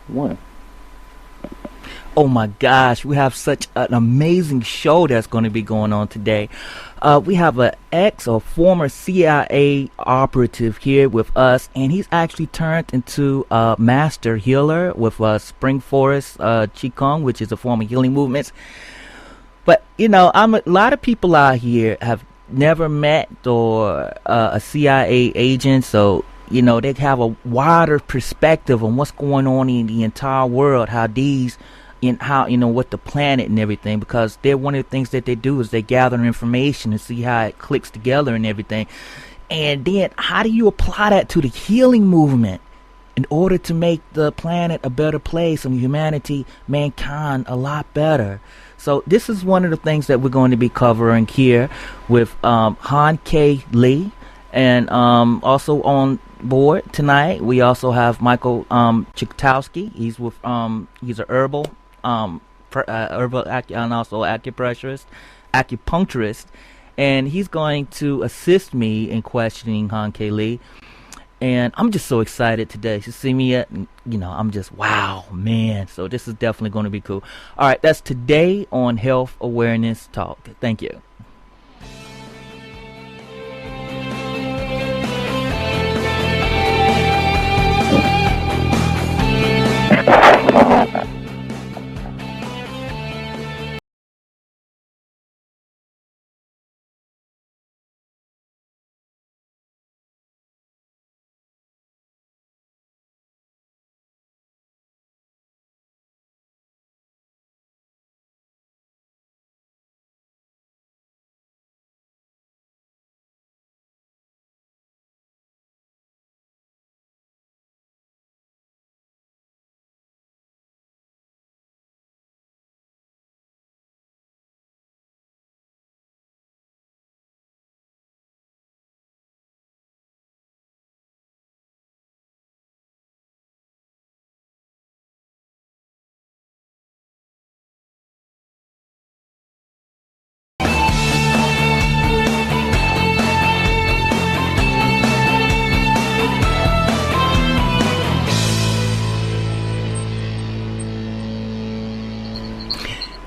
One. Oh my gosh, we have such an amazing show that's going to be going on today. We have an ex or former CIA operative here with us, and he's actually turned into a master healer with Spring Forest Qigong, which is a form of healing movements. But a lot of people out here have never met or a CIA agent, so they have a wider perspective on what's going on in the entire world, how these in how with the planet and everything, because they're one of the things that they do is they gather information and see how it clicks together and everything. And then how do you apply that to the healing movement in order to make the planet a better place and humanity, mankind, a lot better? So this is one of the things that we're going to be covering here with Han K. Lee, and also on board tonight we also have Michael Chikotowski. He's with he's a herbal and also acupuncturist, and he's going to assist me in questioning Han K. Lee. And I'm just so excited today to see me at, I'm just, wow, man. So this is definitely going to be cool. All right, that's today on Health Awareness Talk. Thank you.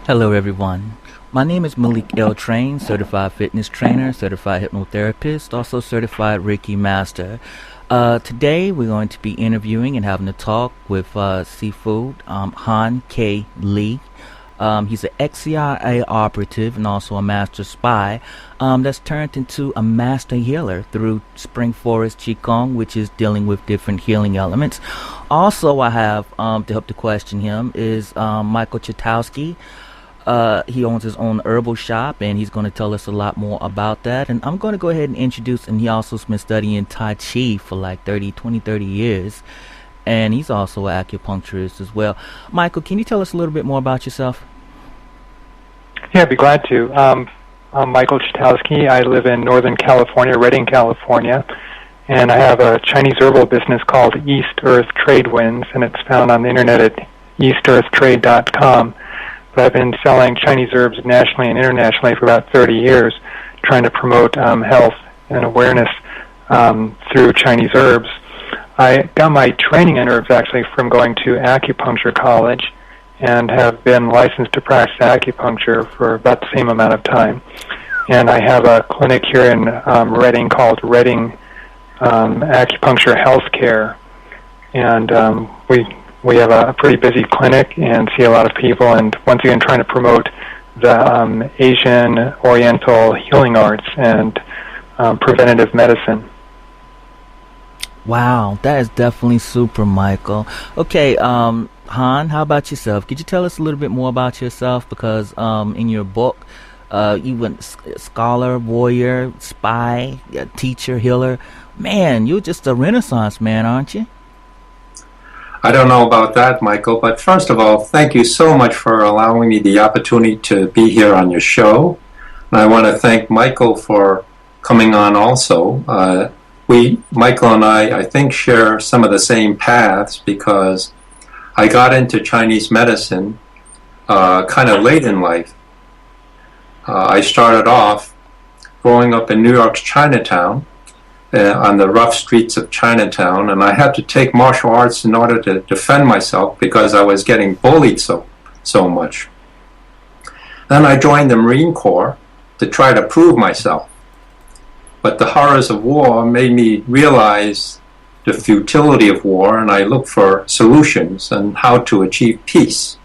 Hello everyone, my name is Malik L. Train, certified fitness trainer, certified hypnotherapist, also certified Reiki master. Today we're going to be interviewing and having a talk with Seafood Han K. Lee. He's an ex-CIA operative and also a master spy that's turned into a master healer through Spring Forest Qigong, which is dealing with different healing elements. Also, I have to help to question him is Michael Chikotowski. He owns his own herbal shop, and he's going to tell us a lot more about that. And I'm going to go ahead and introduce, and he also has been studying Tai Chi for like 30 years. And he's also an acupuncturist as well. Michael, can you tell us a little bit more about yourself? Yeah, I'd be glad to. I'm Michael Chikotowski. I live in Northern California, Redding, California. And I have a Chinese herbal business called East Earth Trade Winds, and it's found on the internet at eastearthtrade.com. But I've been selling Chinese herbs nationally and internationally for about 30 years, trying to promote health and awareness through Chinese herbs. I got my training in herbs actually from going to acupuncture college and have been licensed to practice acupuncture for about the same amount of time. And I have a clinic here in Redding called Redding Acupuncture Healthcare. And we have a pretty busy clinic and see a lot of people, and once again trying to promote the Asian Oriental healing arts and preventative medicine. Wow, that is definitely super, Michael. Okay, Han, how about yourself? Could you tell us a little bit more about yourself? Because in your book, you went scholar, warrior, spy, teacher, healer. Man, you're just a Renaissance man, aren't you? I don't know about that, Michael, but first of all, thank you so much for allowing me the opportunity to be here on your show. And I want to thank Michael for coming on also. Michael and I think, share some of the same paths because I got into Chinese medicine kind of late in life. I started off growing up in New York's Chinatown, on the rough streets of Chinatown, and I had to take martial arts in order to defend myself because I was getting bullied so much. Then I joined the Marine Corps to try to prove myself. But the horrors of war made me realize the futility of war, and I looked for solutions and how to achieve peace.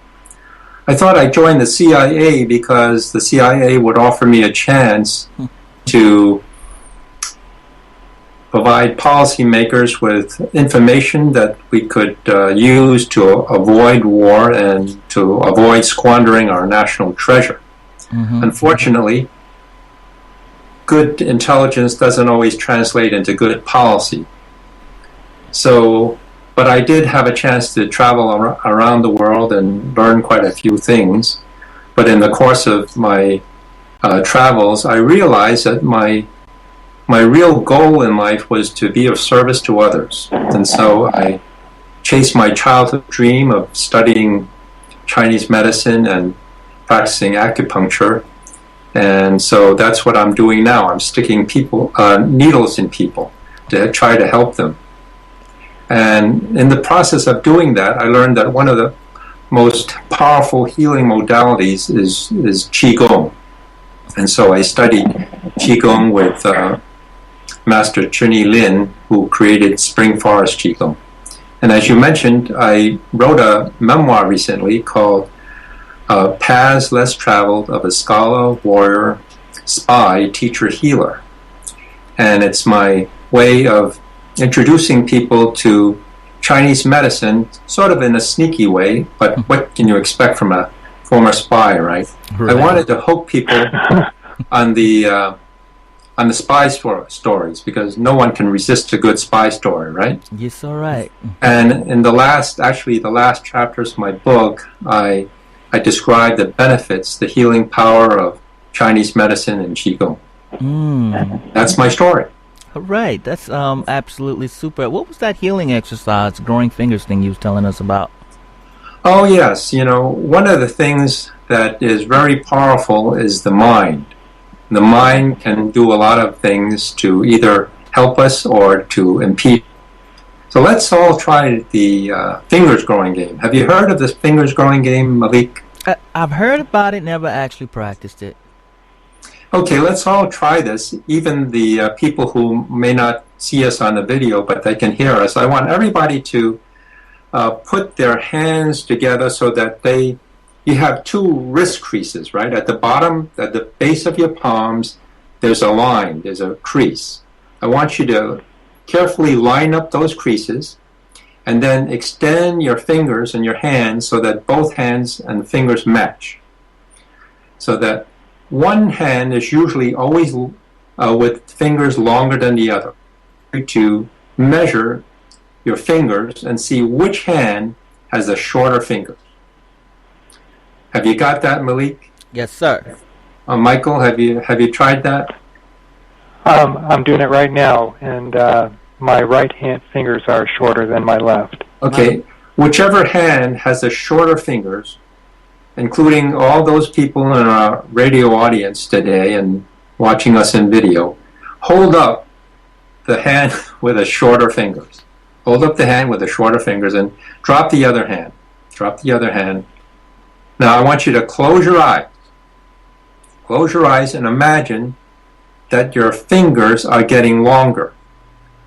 I thought I'd join the CIA because the CIA would offer me a chance to provide policymakers with information that we could use to avoid war and to avoid squandering our national treasure. Mm-hmm. Unfortunately, good intelligence doesn't always translate into good policy. But I did have a chance to travel around the world and learn quite a few things. But in the course of my travels, I realized that my real goal in life was to be of service to others. And so I chased my childhood dream of studying Chinese medicine and practicing acupuncture. And so that's what I'm doing now. I'm sticking needles in people to try to help them. And in the process of doing that, I learned that one of the most powerful healing modalities is Qigong. And so I studied Qigong with Master Chunyi Lin, who created Spring Forest Qigong. And as you mentioned, I wrote a memoir recently called Paths Less Traveled of a Scholar, Warrior, Spy, Teacher, Healer. And it's my way of introducing people to Chinese medicine, sort of in a sneaky way, but what can you expect from a former spy, right? I wanted to hook people on the spy stories, because no one can resist a good spy story, right? Yes, all right. And in the last chapters of my book, I describe the benefits, the healing power of Chinese medicine and Qigong. That's my story. All right, that's absolutely super. What was that healing exercise, growing fingers thing you was telling us about? Oh, yes. One of the things that is very powerful is the mind. The mind can do a lot of things to either help us or to impede. So let's all try the fingers growing game. Have you heard of this fingers growing game, Malik? I've heard about it, never actually practiced it. Okay, let's all try this. Even the people who may not see us on the video, but they can hear us. I want everybody to put their hands together so that you have two wrist creases, right? At the bottom, at the base of your palms, there's a line, there's a crease. I want you to carefully line up those creases and then extend your fingers and your hands so that both hands and fingers match. So that one hand is usually always with fingers longer than the other. To measure your fingers and see which hand has the shorter fingers. Have you got that, Malik? Yes, sir. Michael, have you tried that? I'm doing it right now, and my right hand fingers are shorter than my left. Okay, whichever hand has the shorter fingers, including all those people in our radio audience today and watching us in video, hold up the hand with the shorter fingers. Hold up the hand with the shorter fingers and drop the other hand. Drop the other hand. Now I want you to close your eyes. Close your eyes and imagine that your fingers are getting longer.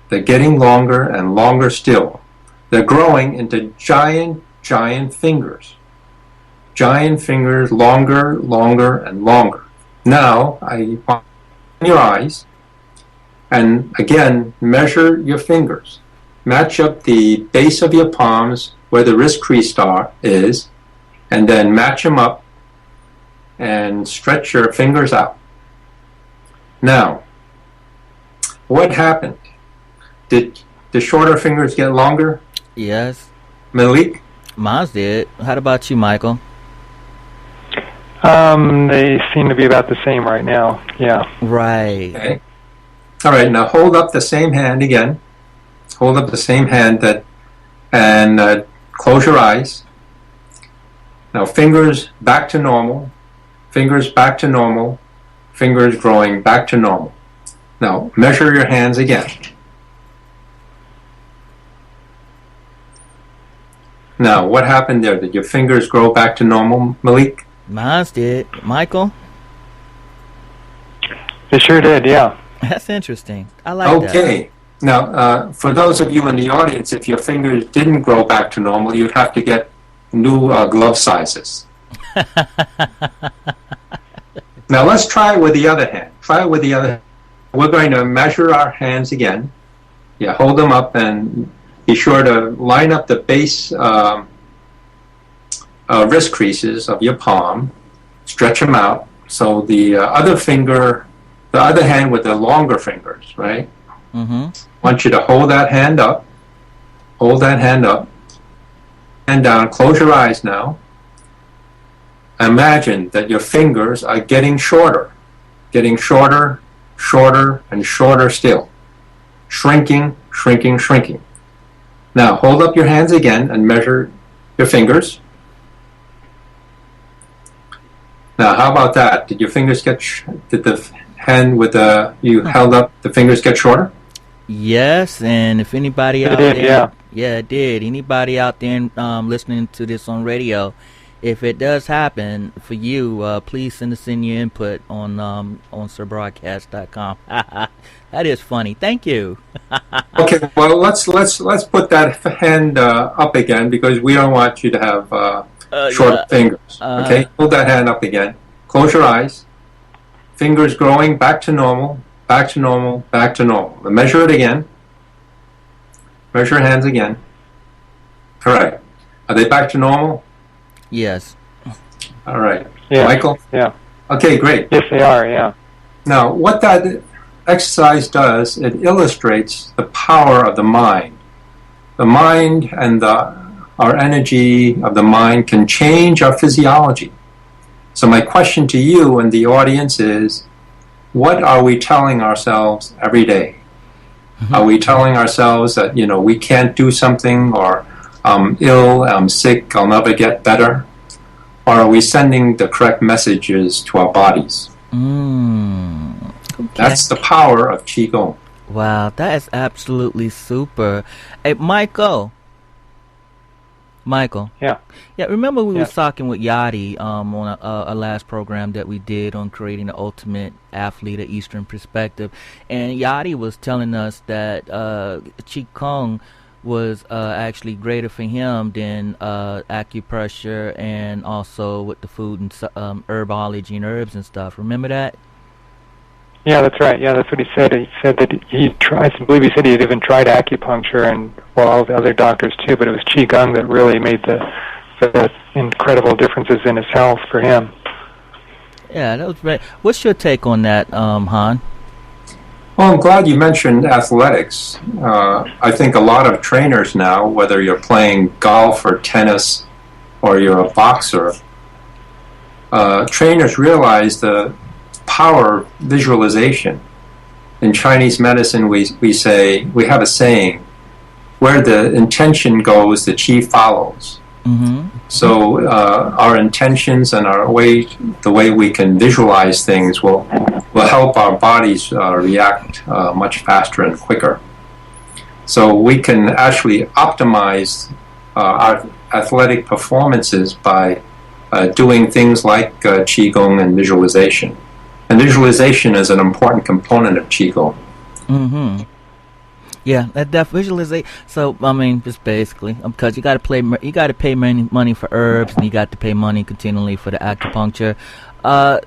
They're getting longer and longer still. They're growing into giant, giant fingers. Giant fingers, longer, longer, and longer. Now, I want your eyes, and again, measure your fingers. Match up the base of your palms where the wrist crease is, and then match them up and stretch your fingers out. Now, what happened? Did the shorter fingers get longer? Yes. Malik? Mine did. How about you, Michael? They seem to be about the same right now. Yeah. Right. Okay. All right. Now hold up the same hand again. Hold up the same hand and close your eyes. Now fingers back to normal. Fingers back to normal. Fingers growing back to normal. Now measure your hands again. Now, what happened there? Did your fingers grow back to normal, Malik? Mine's did. Michael? It sure did, yeah. That's interesting. I like that. Okay. Now, for those of you in the audience, if your fingers didn't grow back to normal, you'd have to get new glove sizes. Now, let's try it with the other hand. Try it with the other hand. We're going to measure our hands again. Yeah, hold them up and be sure to line up the base wrist creases of your palm. Stretch them out. So the other hand with the longer fingers, right? Mm-hmm. I want you to hold that hand up. Hold that hand up. And down. Close your eyes now. Imagine that your fingers are getting shorter. Getting shorter, shorter, and shorter still. Shrinking, shrinking, shrinking. Now, hold up your hands again and measure your fingers. Now, how about that? Did your fingers did the hand with you held up, the fingers get shorter? Yes, and if anybody out did, there, yeah, it did. Anybody out there listening to this on radio, if it does happen for you, please send us in your input on Surbraodacast.com. That is funny. Thank you. Okay, well let's put that hand up again because we don't want you to have short fingers. Okay, hold that hand up again. Close your eyes. Fingers growing back to normal, back to normal, back to normal. Now measure it again. Measure your hands again. Correct. Are they back to normal? Yes. All right. Yeah. Michael? Yeah. Okay, great. Yes, they are, yeah. Now, what that exercise does, it illustrates the power of the mind. The mind and our energy of the mind can change our physiology. So my question to you and the audience is, what are we telling ourselves every day? Mm-hmm. Are we telling ourselves that, we can't do something, or I'm ill, I'm sick, I'll never get better? Or are we sending the correct messages to our bodies? Okay. That's the power of Qigong. Wow, that is absolutely super. Hey, Michael. Yeah. Yeah, remember we was talking with Yadi on a last program that we did on creating the ultimate athlete, an Eastern perspective. And Yadi was telling us that Qigong was actually greater for him than acupressure and also with the food and herbology and herbs and stuff. Remember that? Yeah, that's right. Yeah, that's what he said. He said that I believe he said he had even tried acupuncture and all the other doctors too, but it was Qigong that really made the incredible differences in his health for him. Yeah, that was great. What's your take on that, Han? Well, I'm glad you mentioned athletics. I think a lot of trainers now, whether you're playing golf or tennis or you're a boxer, trainers realize the power of visualization. In Chinese medicine, we have a saying, where the intention goes, the qi follows. Mm-hmm. So our intentions and the way we can visualize things will help our bodies react much faster and quicker. So we can actually optimize our athletic performances by doing things like Qigong and visualization. And visualization is an important component of Qigong. Mm-hmm. Yeah, that visualization. So I mean, just basically, because you got to pay money for herbs, and you got to pay money continually for the acupuncture.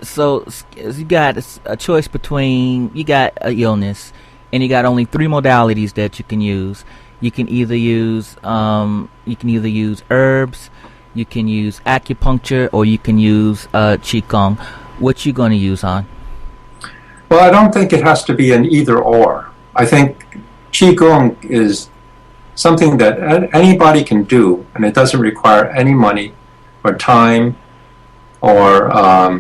So you got a choice between, you got an illness, and you got only 3 modalities that you can use. You can either use herbs, you can use acupuncture, or you can use Qigong. What you going to use, Han? Well, I don't think it has to be an either or. I think Qigong is something that anybody can do, and it doesn't require any money or time or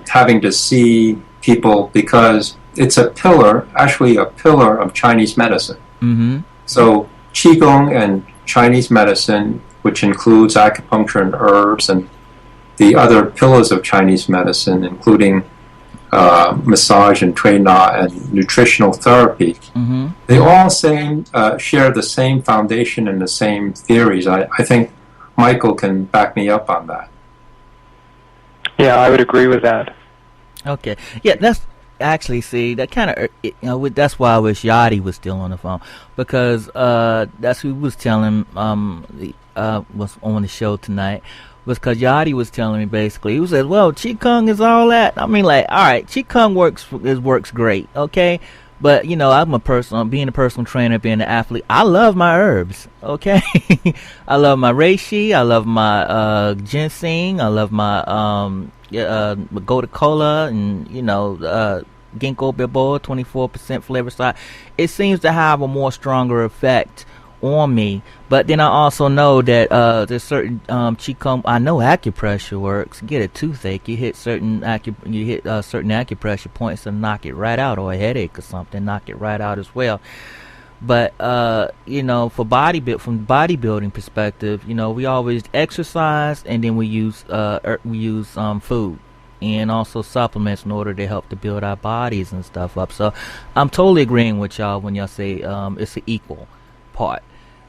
having to see people, because it's actually a pillar of Chinese medicine. Mm-hmm. So Qigong and Chinese medicine, which includes acupuncture and herbs and the other pillars of Chinese medicine, including massage and Tui Na and nutritional therapy, mm-hmm. they all share the same foundation and the same theories. I think Michael can back me up on that. Yeah, I would agree with that. Okay. Yeah, that's actually, see, that kind of, that's why I wish Yachty was still on the phone, because that's who was telling was on the show tonight, was because Yachty was telling me basically, he said, well, Qigong is all that. I mean, like, all right, Qigong works great, okay? But, you know, being a personal trainer, being an athlete, I love my herbs, okay? I love my reishi, I love my ginseng, I love my gotu kola, and, you know, ginkgo biloba, 24% flavor side. It seems to have a more stronger effect on me. But then I also know that there's certain Qigong. I know acupressure works. Get a toothache, you hit certain acupressure points to knock it right out, or a headache or something, knock it right out as well. But you know, from bodybuilding perspective, you know, we always exercise, and then we use food and also supplements in order to help to build our bodies and stuff up. So I'm totally agreeing with y'all when y'all say it's an equal part.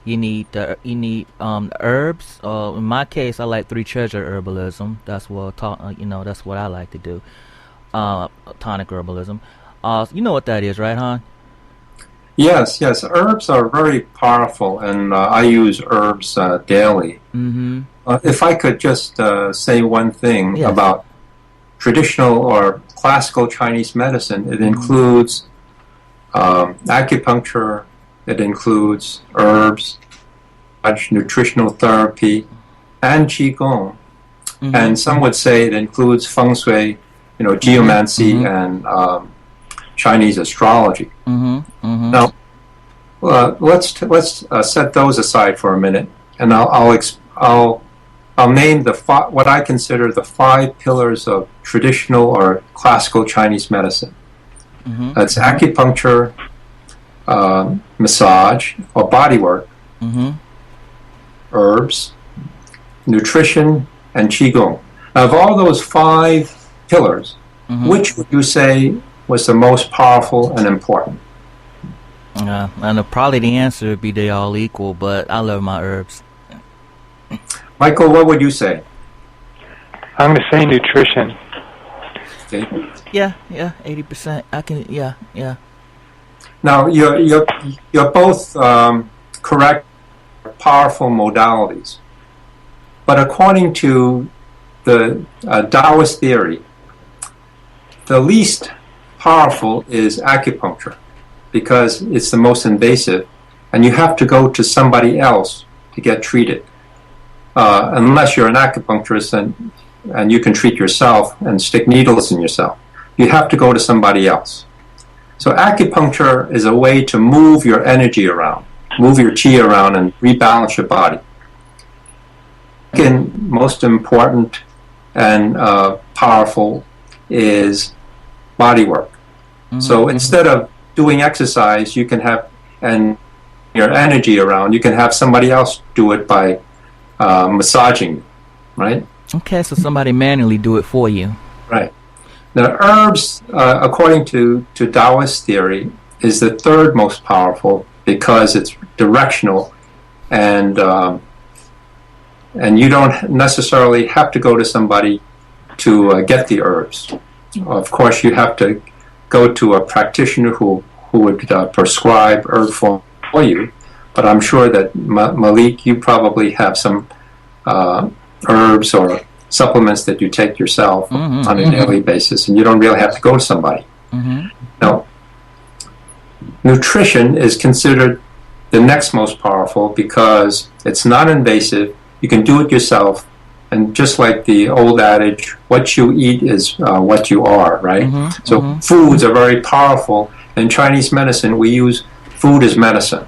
You need herbs. In my case, I like three treasure herbalism. That's what that's what I like to do. Tonic herbalism. You know what that is, right, hon? Yes. Herbs are very powerful, and I use herbs daily. Mm-hmm. If I could just say one thing about traditional or classical Chinese medicine, it includes acupuncture. It includes herbs, nutritional therapy, and qigong. Mm-hmm. And some would say it includes feng shui, you know, geomancy, and Chinese astrology. Mm-hmm. Mm-hmm. Now, let's set those aside for a minute, and I'll name what I consider the 5 pillars of traditional or classical Chinese medicine. Mm-hmm. That's acupuncture, massage or body work, herbs, nutrition, and qigong. Now, of all those 5 pillars, which would you say was the most powerful and important? And probably the answer would be they all equal, but I love my herbs. Michael, what would you say? I'm going to say nutrition. Okay. Yeah, 80%. I can, yeah. Now, you're both correct, powerful modalities. But according to the Taoist theory, the least powerful is acupuncture, because it's the most invasive, and you have to go to somebody else to get treated. Unless you're an acupuncturist and you can treat yourself and stick needles in yourself. You have to go to somebody else. So acupuncture is a way to move your energy around, move your qi around, and rebalance your body. Second most important and powerful is body work. So instead of doing exercise, you can have your energy around. You can have somebody else do it by massaging, right? Okay, so somebody manually do it for you. Right. Now, herbs, according to Taoist theory, is the 3rd most powerful because it's directional, and you don't necessarily have to go to somebody to get the herbs. Of course, you have to go to a practitioner who would prescribe herb for you. But I'm sure that Malik, you probably have some herbs or supplements that you take yourself on a daily basis, and you don't really have to go to somebody. Now, nutrition is considered the next most powerful because it's not invasive. You can do it yourself, and just like the old adage, what you eat is what you are, right? So foods are very powerful. In Chinese medicine, we use food as medicine.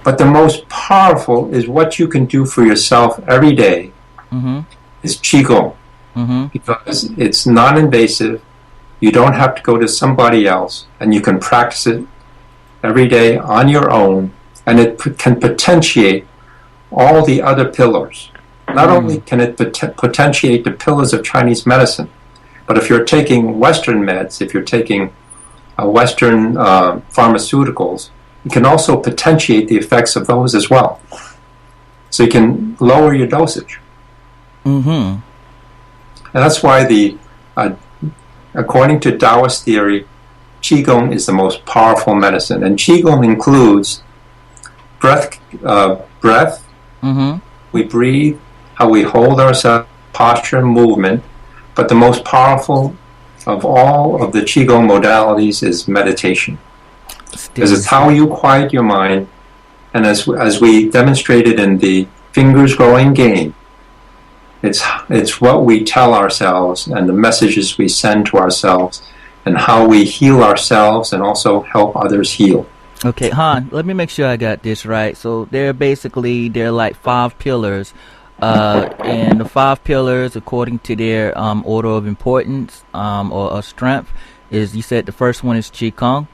But the most powerful is what you can do for yourself every day is qigong, because it's non-invasive. You don't have to go to somebody else, and you can practice it every day on your own, and it can potentiate all the other pillars. Not only can it potentiate the pillars of Chinese medicine, but if you're taking Western meds, if you're taking Western pharmaceuticals, it can also potentiate the effects of those as well. so you can lower your dosage. Mm-hmm. And that's why according to Taoist theory, Qigong is the most powerful medicine. And Qigong includes breath. Mm-hmm. We breathe, how we hold ourselves, posture, movement. But the most powerful of all of the Qigong modalities is meditation. Because it's how you quiet your mind. And as we demonstrated in the fingers growing game, it's what we tell ourselves and the messages we send to ourselves and how we heal ourselves and also help others heal. Okay, Han, let me make sure I got this right. So they're like 5 pillars. And the 5 pillars, according to their order of importance or strength, is, you said the first one is Qigong?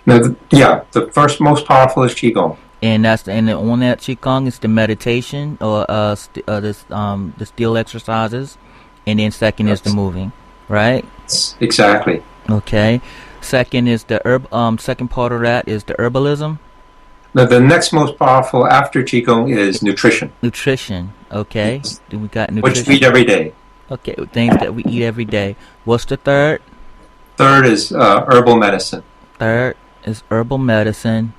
Now, the first most powerful is Qigong. And on that Qigong is the meditation or the still exercises, and then second is the moving, right? Exactly. Okay. Second is the second part of that is the herbalism. Now the next most powerful after Qigong is nutrition. Nutrition. Okay. Yes. Then we got nutrition. Which we eat every day. Okay, things that we eat every day. What's the third? Third is herbal medicine. Third is herbal medicine.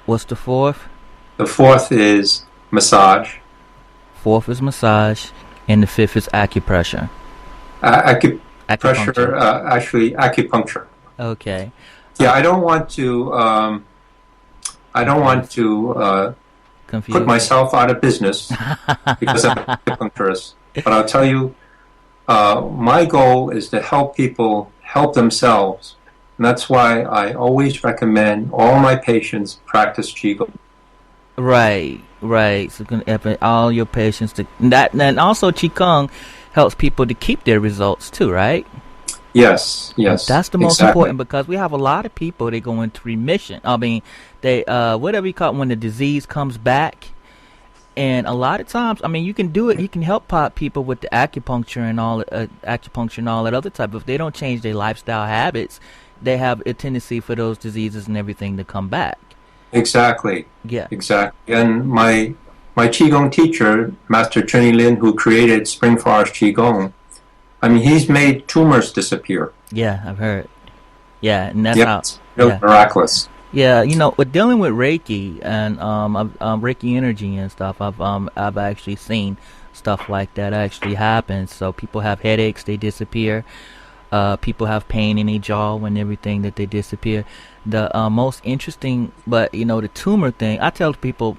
What's the fourth? The fourth is massage. Fourth is massage, and the fifth is acupressure. Acupuncture. Actually, acupuncture. Okay. Yeah, I don't want to. Put myself out of business because I'm an acupuncturist. But I'll tell you, my goal is to help people help themselves. And that's why I always recommend all my patients practice Qigong. Right. So all your patients and also Qigong helps people to keep their results too, right? Yes. That's the most important, because we have a lot of people, they go into remission. I mean, they whatever you call it, when the disease comes back. And a lot of times, I mean, you can do it. You can help people with the acupuncture and all that other type. If they don't change their lifestyle habits, they have a tendency for those diseases and everything to come back. Exactly. Yeah. Exactly. And my Qigong teacher, Master Chunyi Lin, who created Spring Forest Qigong, I mean, he's made tumors disappear. Yeah, I've heard. Yeah, and that's really miraculous. Yeah, with dealing with Reiki and Reiki energy and stuff, I've actually seen stuff like that actually happen. So people have headaches, they disappear. People have pain in their jaw and everything, that they disappear. The most interesting, but the tumor thing, I tell people,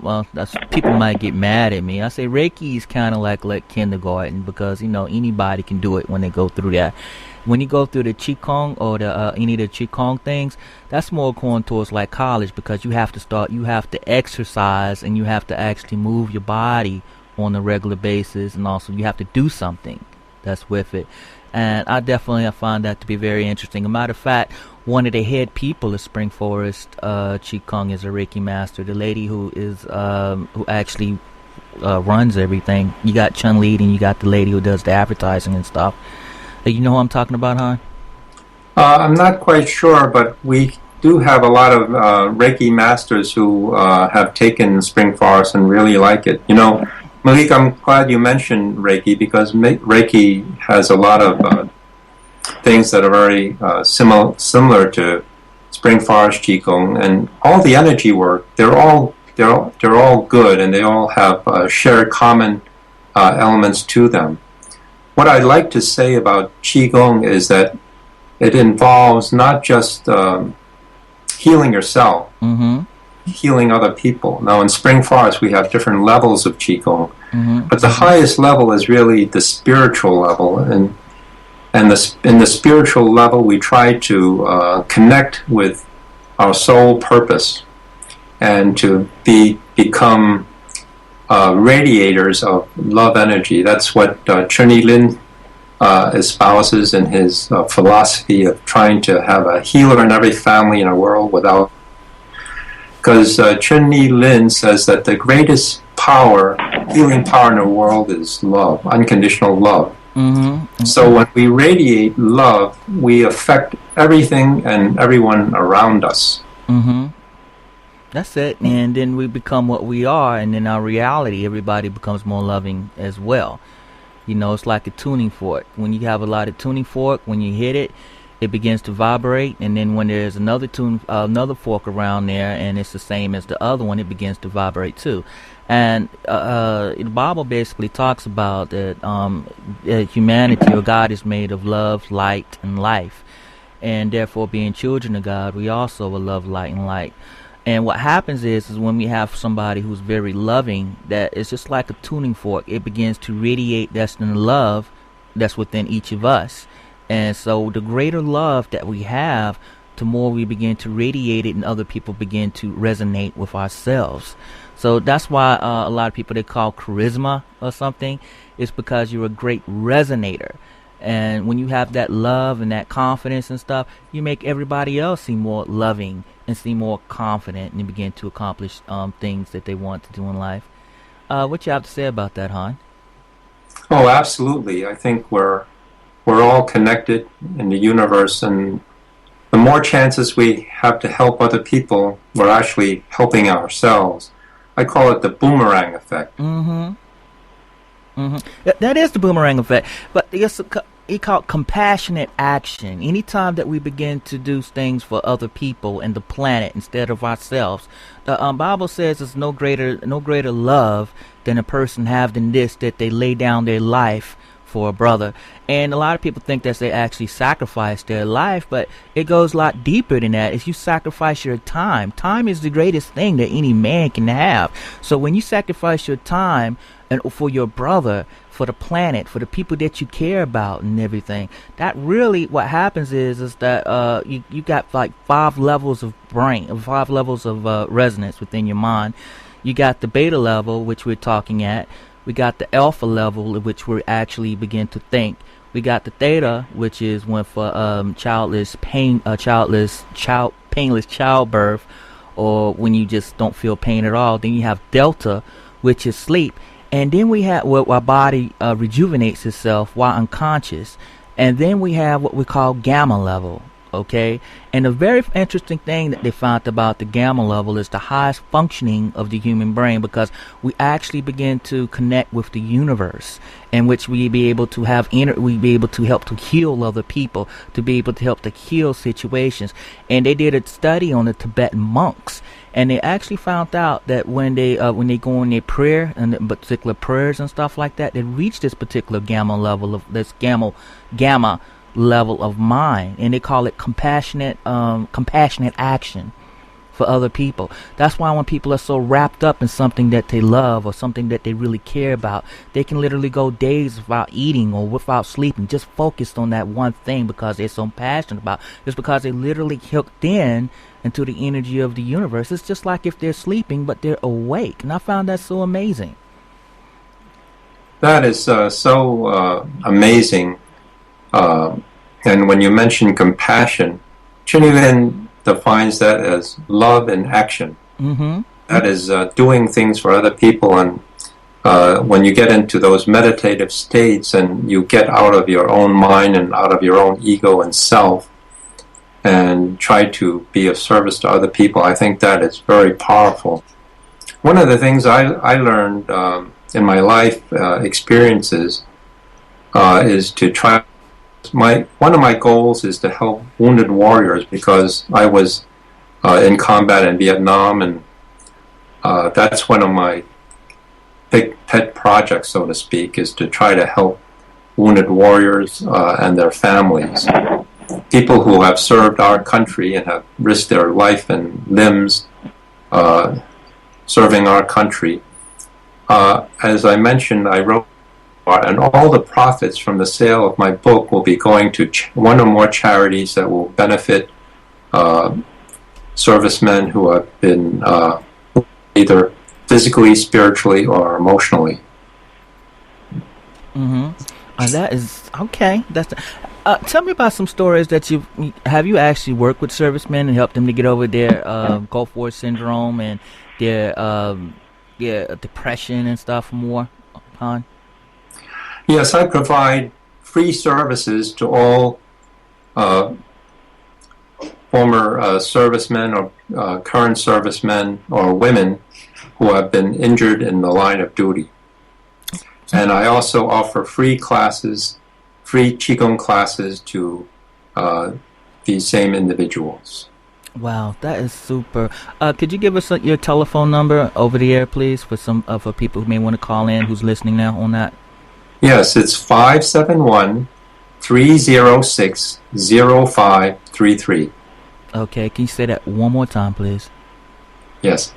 people might get mad at me. I say Reiki is kind of like kindergarten, because anybody can do it when they go through that. When you go through the Qigong or the any of the Qigong things, that's more going towards like college, because you have to exercise, and you have to actually move your body on a regular basis, and also you have to do something that's with it. And I definitely find that to be very interesting. As a matter of fact, one of the head people of Spring Forest Qigong is a Reiki master. The lady who actually runs everything. You got Chun Li, and you got the lady who does the advertising and stuff. You know who I'm talking about, huh? I'm not quite sure, but we do have a lot of Reiki masters who have taken Spring Forest and really like it. Malik, I'm glad you mentioned Reiki, because Reiki has a lot of things that are very similar to Spring Forest Qigong, and all the energy work. They're all good, and they all have shared common elements to them. What I'd like to say about Qigong is that it involves not just healing yourself, healing other people. Now, in Spring Forest, we have different levels of Qigong, but the highest level is really the spiritual level. And in the spiritual level, we try to connect with our soul purpose and to become radiators of love energy. That's what Chunyi Lin espouses in his philosophy of trying to have a healer in every family in the world without. Because Chunyi Lin says that the greatest healing power in the world is love, unconditional love. So when we radiate love, we affect everything and everyone around us. That's it. And then we become what we are, and in our reality, everybody becomes more loving as well. You know, it's like a tuning fork. When you have a lot of tuning fork, when you hit it, it begins to vibrate, and then when there's another fork around there, and it's the same as the other one, it begins to vibrate too. And the Bible basically talks about that humanity or God is made of love, light, and life, and therefore, being children of God, we also will love, light, and light. And what happens is when we have somebody who's very loving, that it's just like a tuning fork. It begins to radiate that's the love that's within each of us. And so the greater love that we have, the more we begin to radiate it, and other people begin to resonate with ourselves. So that's why a lot of people, they call charisma or something. It's because you're a great resonator. And when you have that love and that confidence and stuff, you make everybody else seem more loving and seem more confident, and begin to accomplish things that they want to do in life. What you have to say about that, Han? Oh, absolutely. I think we're all connected in the universe, and the more chances we have to help other people, we're actually helping ourselves. I call it the boomerang effect. That is the boomerang effect. But he called compassionate action. Anytime that we begin to do things for other people and the planet instead of ourselves, the Bible says there's no greater love than a person have than this, that they lay down their life for a brother. And a lot of people think that they actually sacrifice their life, but it goes a lot deeper than that. If you sacrifice your time, time is the greatest thing that any man can have. So when you sacrifice your time and for your brother, for the planet, for the people that you care about and everything, that really what happens is that you got like 5 levels of brain, 5 levels of resonance within your mind. You got the beta level, which we're talking at. We got the alpha level, which we actually begin to think. We got the theta, which is when for painless childbirth, or when you just don't feel pain at all. Then you have delta, which is sleep. And then we have where our body rejuvenates itself while unconscious. And then we have what we call gamma level. Okay, and a very interesting thing that they found about the gamma level is the highest functioning of the human brain, because we actually begin to connect with the universe, in which we be able to have we be able to help to heal other people, to be able to help to heal situations. And they did a study on the Tibetan monks, and they actually found out that when they go in their prayer and the particular prayers and stuff like that, they reach this particular gamma level of this gamma level of mind, and they call it compassionate action for other people. That's why when people are so wrapped up in something that they love or something that they really care about, they can literally go days without eating or without sleeping, just focused on that one thing, because they're so passionate about it. It's because they literally hooked into the energy of the universe. It's just like if they're sleeping but they're awake, and I found that so amazing. That is so amazing. And when you mention compassion, Chinivin defines that as love in action. That is doing things for other people. And when you get into those meditative states and you get out of your own mind and out of your own ego and self and try to be of service to other people, I think that is very powerful. One of the things I learned in my life experiences is to try. One of my goals is to help wounded warriors, because I was in combat in Vietnam, and that's one of my big pet projects, so to speak, is to try to help wounded warriors and their families, people who have served our country and have risked their life and limbs serving our country. As I mentioned, I wrote, and all the profits from the sale of my book will be going to one or more charities that will benefit servicemen who have been either physically, spiritually, or emotionally. That is okay. Tell me about some stories that you actually worked with servicemen and helped them to get over their Gulf War syndrome and their depression and stuff more, Han? Yes, I provide free services to all former servicemen or current servicemen or women who have been injured in the line of duty. And I also offer free Qigong classes to these same individuals. Wow, that is super. Could you give us your telephone number over the air, please, for people who may want to call in, who's listening now on that? Yes, it's 571-306-0533. Okay, can you say that one more time, please? Yes,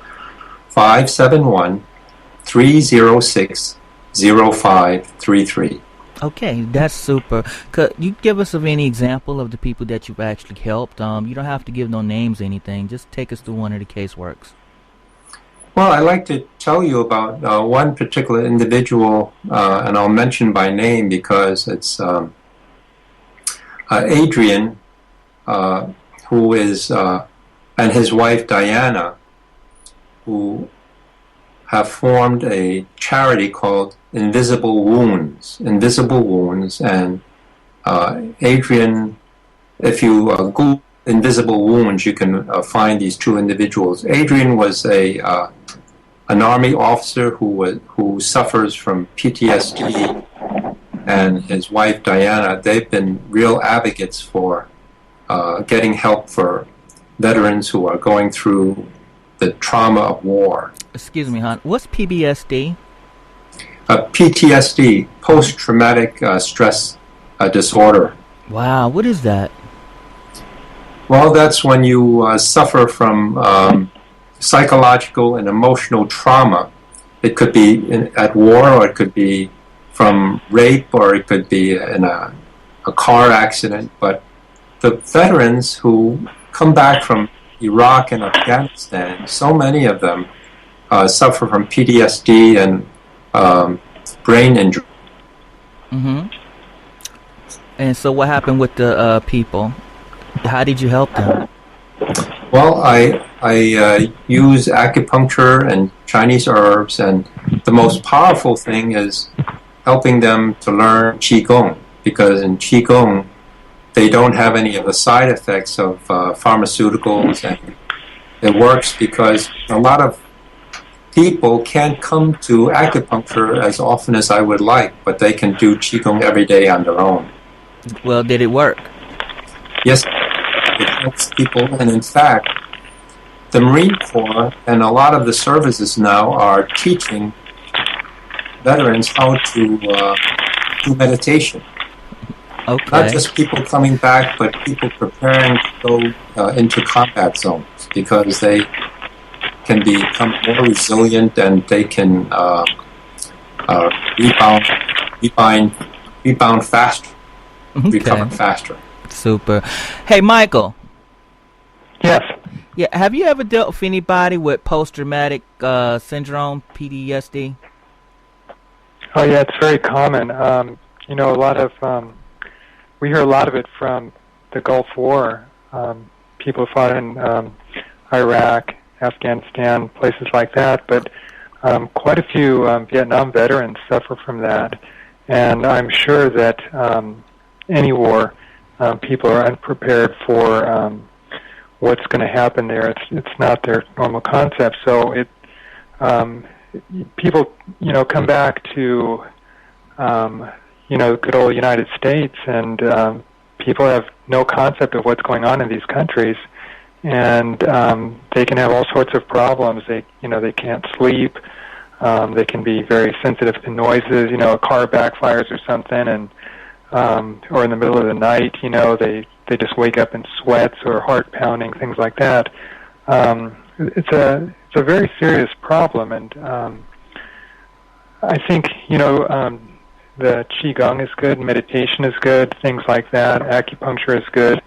571-306-0533. Okay, that's super. Could you give us any example of the people that you've actually helped? You don't have to give no names or anything. Just take us through one of the caseworks. Well, I'd like to tell you about one particular individual, and I'll mention by name because it's Adrian, who is, and his wife Diana, who have formed a charity called Invisible Wounds, and Adrian, if you Google Invisible Wounds, you can find these two individuals. Adrian was an Army officer who suffers from PTSD, and his wife Diana, they've been real advocates for getting help for veterans who are going through the trauma of war. Excuse me, hon. What's PTSD? PTSD, post-traumatic stress disorder. Wow, what is that? Well, that's when you suffer from psychological and emotional trauma. It could be at war, or it could be from rape, or it could be in a car accident. But the veterans who come back from Iraq and Afghanistan, so many of them suffer from PTSD and brain injury. Mm-hmm. And so what happened with the people? How did you help them? Well, I use acupuncture and Chinese herbs, and the most powerful thing is helping them to learn Qigong, because in Qigong they don't have any of the side effects of pharmaceuticals, and it works because a lot of people can't come to acupuncture as often as I would like, but they can do Qigong every day on their own. Well, did it work? Yes, it helps people, and in fact, the Marine Corps and a lot of the services now are teaching veterans how to do meditation. Okay. Not just people coming back, but people preparing to go into combat zones, because they can become more resilient and they can rebound faster, recover faster. Super. Hey, Michael. Yes. Yeah, have you ever dealt with anybody with post-traumatic syndrome, PTSD? Oh, yeah, it's very common. A lot of we hear a lot of it from the Gulf War. People fought in Iraq, Afghanistan, places like that, but quite a few Vietnam veterans suffer from that. And I'm sure that any war, people are unprepared for what's going to happen there. It's not their normal concept. So people, come back to the good old United States, and people have no concept of what's going on in these countries, and they can have all sorts of problems. They can't sleep. They can be very sensitive to noises. A car backfires or something, and or in the middle of the night, they just wake up in sweats or heart pounding, things like that. It's a very serious problem, and I think the Qigong is good, meditation is good, things like that. Acupuncture is good.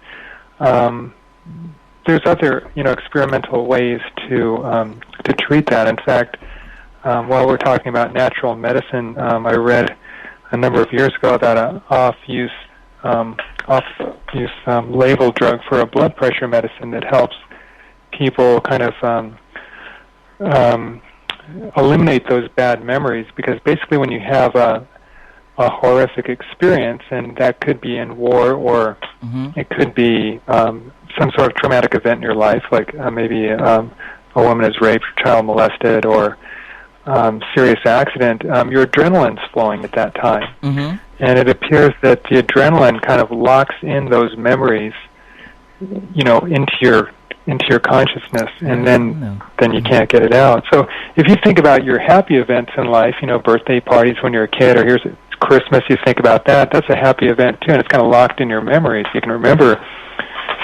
There's other experimental ways to treat that. In fact, while we're talking about natural medicine, I read a number of years ago about an off-use label drug for a blood pressure medicine that helps people kind of eliminate those bad memories, because basically when you have a horrific experience, and that could be in war, or it could be some sort of traumatic event in your life, like maybe a woman is raped, or child molested, or serious accident. Your adrenaline's flowing at that time, and it appears that the adrenaline kind of locks in those memories, into your consciousness, and then you can't get it out. So if you think about your happy events in life, birthday parties when you're a kid, or here's Christmas, you think about that, that's a happy event too, and it's kind of locked in your memories. You can remember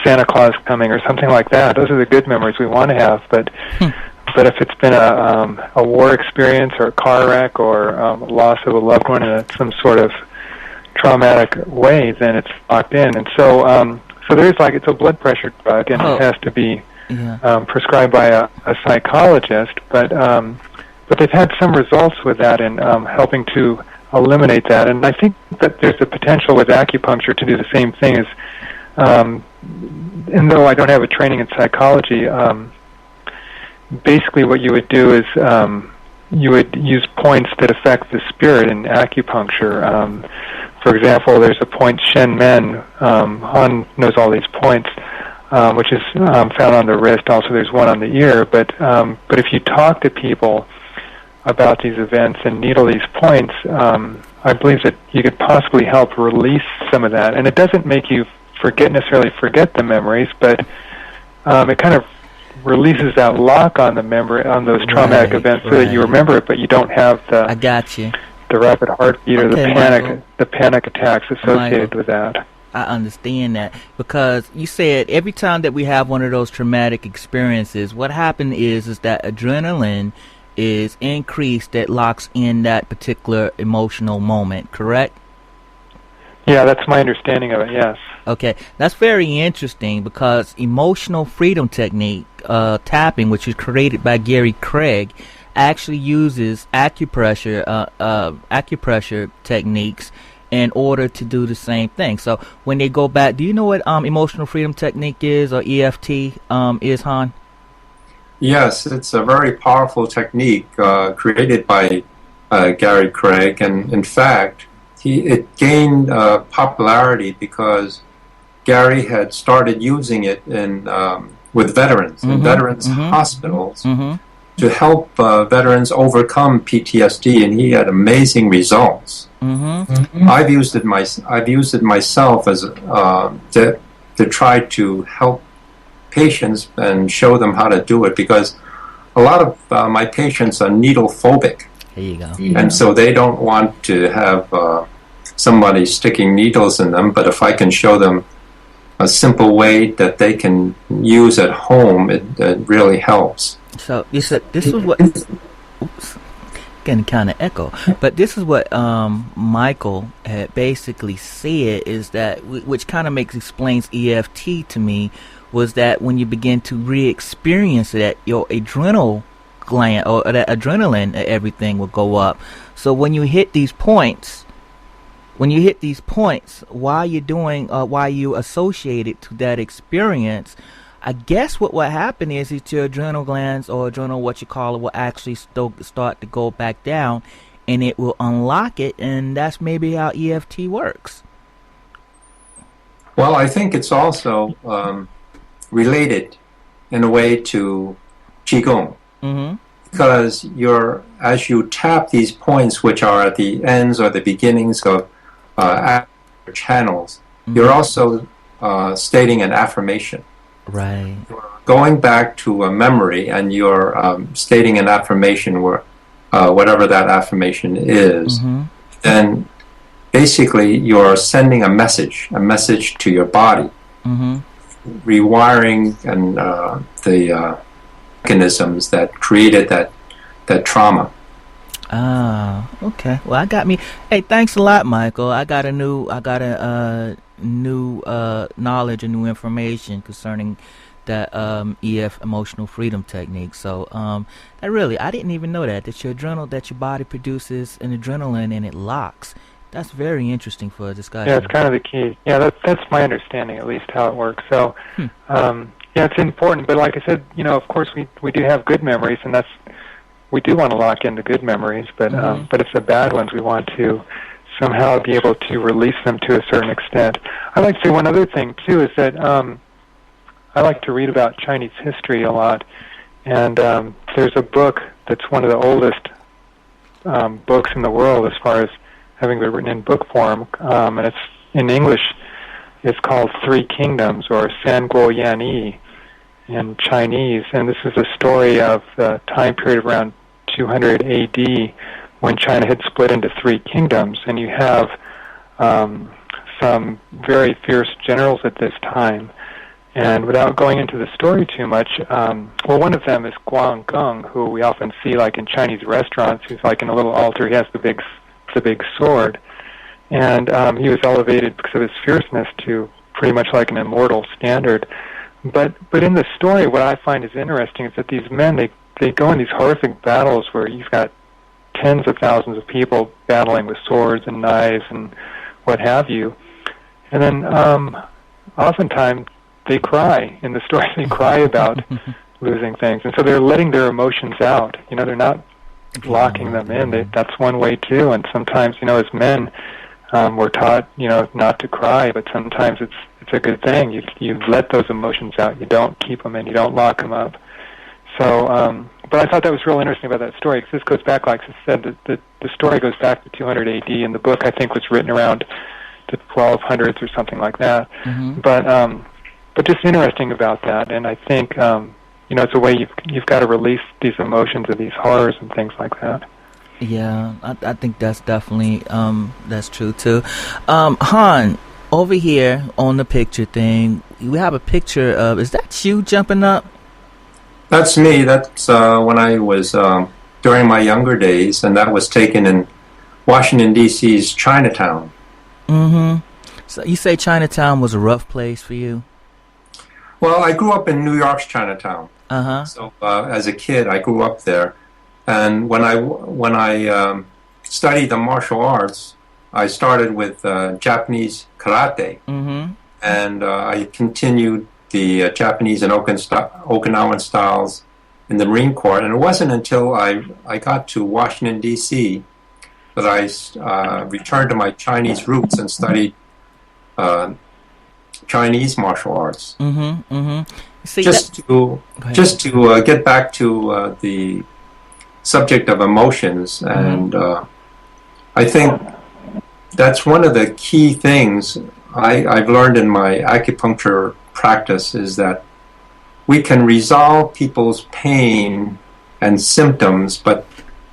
Santa Claus coming or something like that. Those are the good memories we want to have, but if it's been a war experience or a car wreck or loss of a loved one in some sort of traumatic way, then it's locked in. And so there's it's a blood pressure drug, and it has to be prescribed by a psychologist. But they've had some results with that in helping to eliminate that. And I think that there's a potential with acupuncture to do the same thing. And though I don't have a training in psychology, basically what you would do is you would use points that affect the spirit in acupuncture. For example, there's a point Shen Men, Han knows all these points, which is found on the wrist. Also, there's one on the ear. But if you talk to people about these events and needle these points, I believe that you could possibly help release some of that. And it doesn't make you necessarily forget the memories, but it kind of releases that lock on the memory, on those traumatic events, so that you remember it, but you don't have the the rapid heartbeat or the panic attacks associated with that. I understand that, because you said every time that we have one of those traumatic experiences, what happened is that adrenaline is increased that locks in that particular emotional moment, correct? Yeah, that's my understanding of it, yes. Okay, that's very interesting, because emotional freedom technique, tapping, which was created by Gary Craig, actually uses acupressure techniques in order to do the same thing. So when they go back, do you know what emotional freedom technique is, or EFT is, Han? Yes, it's a very powerful technique created by Gary Craig, and in fact, it gained popularity because Gary had started using it with veterans in veterans hospitals to help veterans overcome PTSD, and he had amazing results. I've used it myself as to try to help patients and show them how to do it, because a lot of my patients are needle phobic. There you go. And so they don't want to have somebody sticking needles in them, but if I can show them a simple way that they can use at home, it really helps. So you said this is what... Oops. Getting kind of echo. But this is what Michael had basically said, is that, which kind of explains EFT to me, was that when you begin to re-experience that, your adrenal gland, or that adrenaline, everything will go up. So when you hit these points, while you're doing, while you associated to that experience, I guess what will happen is your adrenal glands, or adrenal, what you call it, will actually start to go back down, and it will unlock it, and that's maybe how EFT works. Well, I think it's also related in a way to Qigong. Because as you tap these points, which are at the ends or the beginnings of channels, you're also stating an affirmation. Right. You're going back to a memory, and you're stating an affirmation, where whatever that affirmation is, then basically you're sending a message to your body, rewiring and the mechanisms that created that trauma. Ah, okay. Well, hey, thanks a lot, Michael. I got a new knowledge and new information concerning that emotional freedom technique. So I didn't even know that your body produces an adrenaline and it locks. That's very interesting for a discussion. Yeah, it's kind of the key. Yeah, that's my understanding, at least, how it works. So yeah, it's important. But like I said, of course we do have good memories, and we do want to lock in the good memories, but it's the bad ones we want to somehow be able to release them to a certain extent. I'd like to say one other thing, too, is that I like to read about Chinese history a lot, and there's a book that's one of the oldest books in the world as far as having been written in book form, and it's in English. It's called Three Kingdoms, or San Guo Yan Yi in Chinese, and this is a story of the time period around 200 AD when China had split into three kingdoms, and you have some very fierce generals at this time. And without going into the story too much, well, one of them is Guang Geng, who we often see like in Chinese restaurants. He's like in a little altar. He has the big sword, and he was elevated because of his fierceness to pretty much like an immortal standard. But in the story, what I find is interesting is that these men they go in these horrific battles where you've got tens of thousands of people battling with swords and knives and what have you, and then oftentimes they cry in the story. They cry about losing things, and so they're letting their emotions out. They're not locking them in. That's one way too. And sometimes, as men, we're taught, not to cry, but sometimes it's a good thing. You let those emotions out. You don't keep them in. You don't lock them up. So, but I thought that was real interesting about that story, because this goes back, like I said, the story goes back to 200 AD, and the book I think was written around the 1200s or something like that. Mm-hmm. But just interesting about that, and I think it's a way you've got to release these emotions of these horrors and things like that. Yeah, I think that's definitely that's true too. Han, over here on the picture thing, we have a picture of, is that you jumping up? That's me. That's when I was during my younger days, and that was taken in Washington D.C.'s Chinatown. Mm-hmm. So you say Chinatown was a rough place for you? Well, I grew up in New York's Chinatown. Uh-huh. So as a kid, I grew up there, and when I studied the martial arts, I started with Japanese karate, mm-hmm. and I continued the Japanese and Okinawan styles in the Marine Corps. And it wasn't until I got to Washington D.C. that I returned to my Chinese roots and studied Chinese martial arts. Mm-hmm, mm-hmm. See, just to get back to the subject of emotions, and I think that's one of the key things I've learned in my acupuncture practice, is that we can resolve people's pain and symptoms, but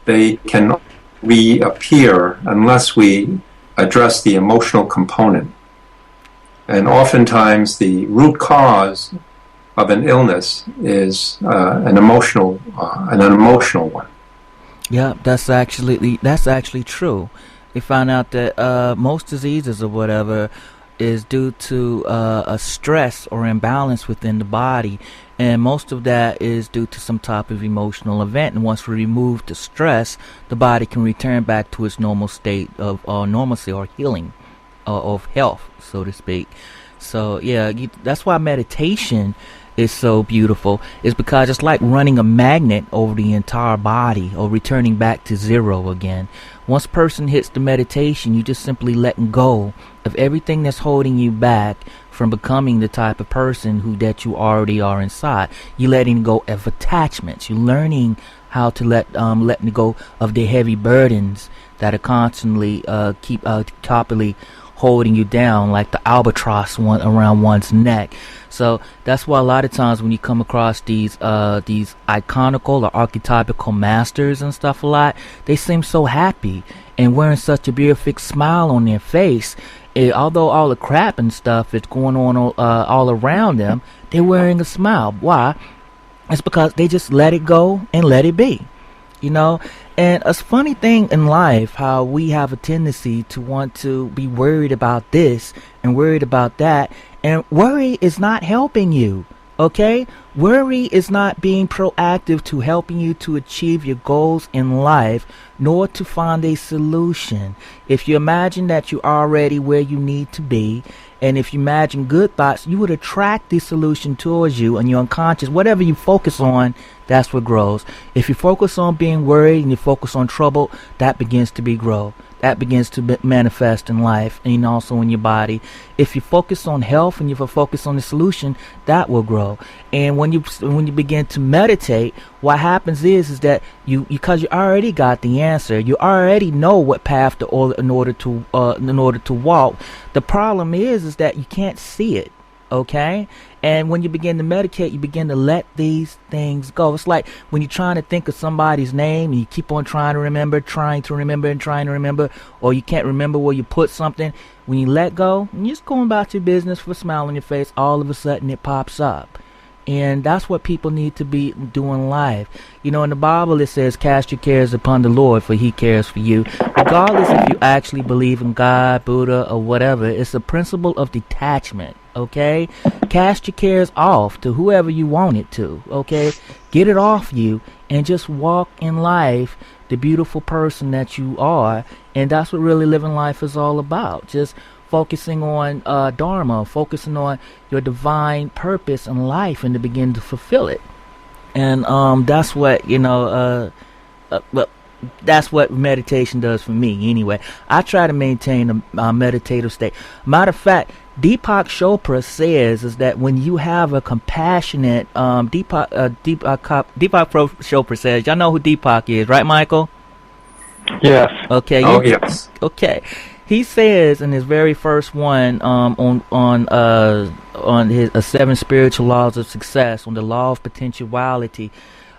they can reappear unless we address the emotional component. And oftentimes the root cause of an illness is an emotional one. Yeah, that's actually true. They found out that most diseases or whatever is due to a stress or imbalance within the body, and most of that is due to some type of emotional event. And once we remove the stress, the body can return back to its normal state of normalcy or healing, of health, so to speak. So yeah, that's why meditation is so beautiful. It's because it's like running a magnet over the entire body, or returning back to zero again. Once a person hits the meditation, you just simply letting go of everything that's holding you back from becoming the type of person that you already are inside. You're letting go of attachments. You're learning how to letting go of the heavy burdens that are constantly constantly holding you down, like the albatross around one's neck. So that's why a lot of times when you come across these iconical or archetypical masters and stuff a lot, they seem so happy and wearing such a beautiful smile on their face. Although all the crap and stuff is going on all around them, they're wearing a smile. Why? It's because they just let it go and let it be. And a funny thing in life, how we have a tendency to want to be worried about this and worried about that, and worry is not helping you, okay? Worry is not being proactive to helping you to achieve your goals in life, nor to find a solution. If you imagine that you're already where you need to be, and if you imagine good thoughts, you would attract the solution towards you, and your unconscious, whatever you focus on, that's what grows. If you focus on being worried and you focus on trouble, that begins to be grow. that begins to manifest in life and also in your body. If you focus on health and you focus on the solution, that will grow. And when you begin to meditate, what happens is that because you already got the answer, you already know what path in order to walk. The problem is that you can't see it. Okay? And when you begin to meditate, you begin to let these things go. It's like when you're trying to think of somebody's name and you keep on trying to remember, or you can't remember where you put something. When you let go, and you're just going about your business with a smile on your face, all of a sudden it pops up. And that's what people need to be doing in life. You know, in the Bible it says, cast your cares upon the Lord, for he cares for you. Regardless if you actually believe in God, Buddha, or whatever, it's a principle of detachment. Okay? Cast your cares off to whoever you want it to. Okay? Get it off you and just walk in life the beautiful person that you are. And that's what really living life is all about. Just focusing on Dharma, focusing on your divine purpose in life and to begin to fulfill it. And that's what, well, that's what meditation does for me anyway. I try to maintain a meditative state. Matter of fact, Deepak Chopra says is that when you have a compassionate, Deepak Chopra says, y'all know who Deepak is, right, Michael? Yes. Okay. Oh, yes. Okay. He says in his very first one on his 7 spiritual laws of success, on the law of potentiality,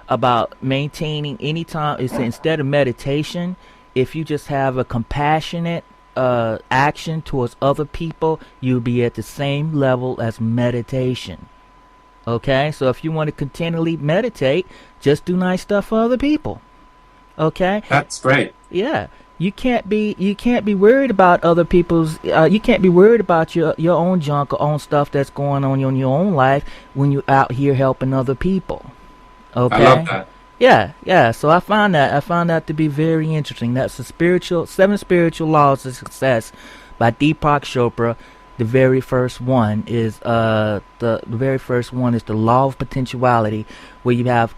about maintaining anytime. It's instead of meditation, if you just have a compassionate action towards other people, you'll be at the same level as meditation. Okay, so if you want to continually meditate, just do nice stuff for other people. Okay, that's great. Yeah. You can't be worried about other people's. You can't be worried about your own junk or own stuff that's going on in your own life when you're out here helping other people. Okay. I love that. Yeah. So I found that to be very interesting. That's the 7 spiritual laws of success by Deepak Chopra. The very first one is the law of potentiality, where you have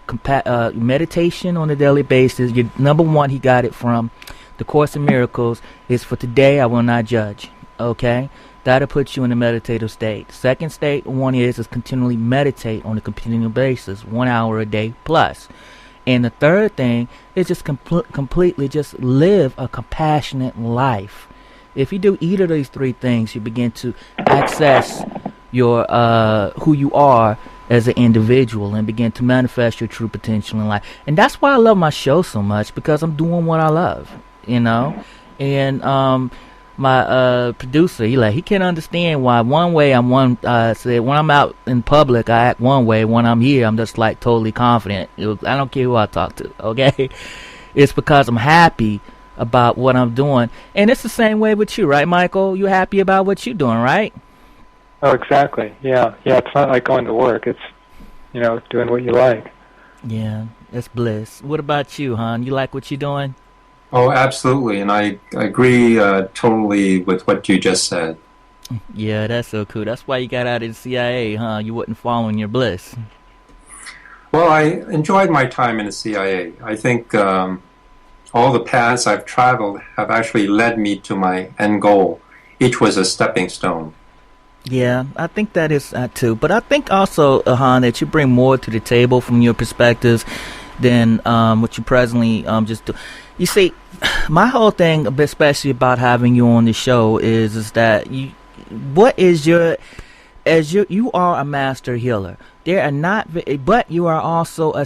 meditation on a daily basis. Your number one, he got it from The Course in Miracles, is for today I will not judge. Okay? That'll put you in a meditative state. Second state one is continually meditate on a continual basis, 1 hour a day plus. And the third thing is just completely just live a compassionate life. If you do either of these 3 things, you begin to access your who you are as an individual and begin to manifest your true potential in life. And that's why I love my show so much, because I'm doing what I love. And my producer, he can't understand why one way said when I'm out in public I act one way, when I'm here I'm just like totally confident. I don't care who I talk to. Okay, it's because I'm happy about what I'm doing. And it's the same way with you, right, Michael? You're happy about what you're doing, right? Oh, exactly. Yeah. It's not like going to work. It's doing what you like. Yeah, that's bliss. What about you, hon? You like what you're doing? Oh, absolutely, and I agree totally with what you just said. Yeah, that's so cool. That's why you got out of the CIA, huh? You wasn't following your bliss. Well, I enjoyed my time in the CIA. I think all the paths I've traveled have actually led me to my end goal. Each was a stepping stone. Yeah, I think that is too. But I think also, Han, that you bring more to the table from your perspectives than what you presently just do. You see, my whole thing, especially about having you on the show, is that you are a master healer. There are not, but you are also a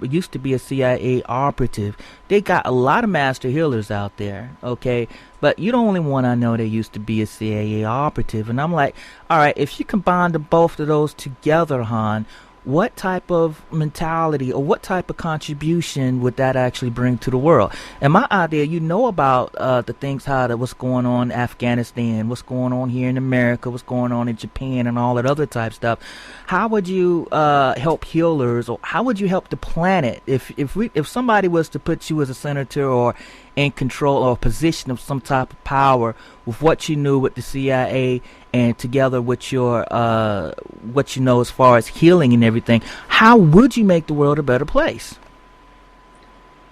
used to be a CIA operative. They got a lot of master healers out there, okay? But you're the only one I know that used to be a CIA operative. And I'm like, all right, if you combine both of those together, Han, what type of mentality or what type of contribution would that actually bring to the world? And my idea, about the things, what's going on in Afghanistan, what's going on here in America, what's going on in Japan, and all that other type stuff. How would you help healers, or how would you help the planet if somebody was to put you as a senator or in control or position of some type of power with what you knew with the CIA and together with your what you know as far as healing and everything? How would you make the world a better place?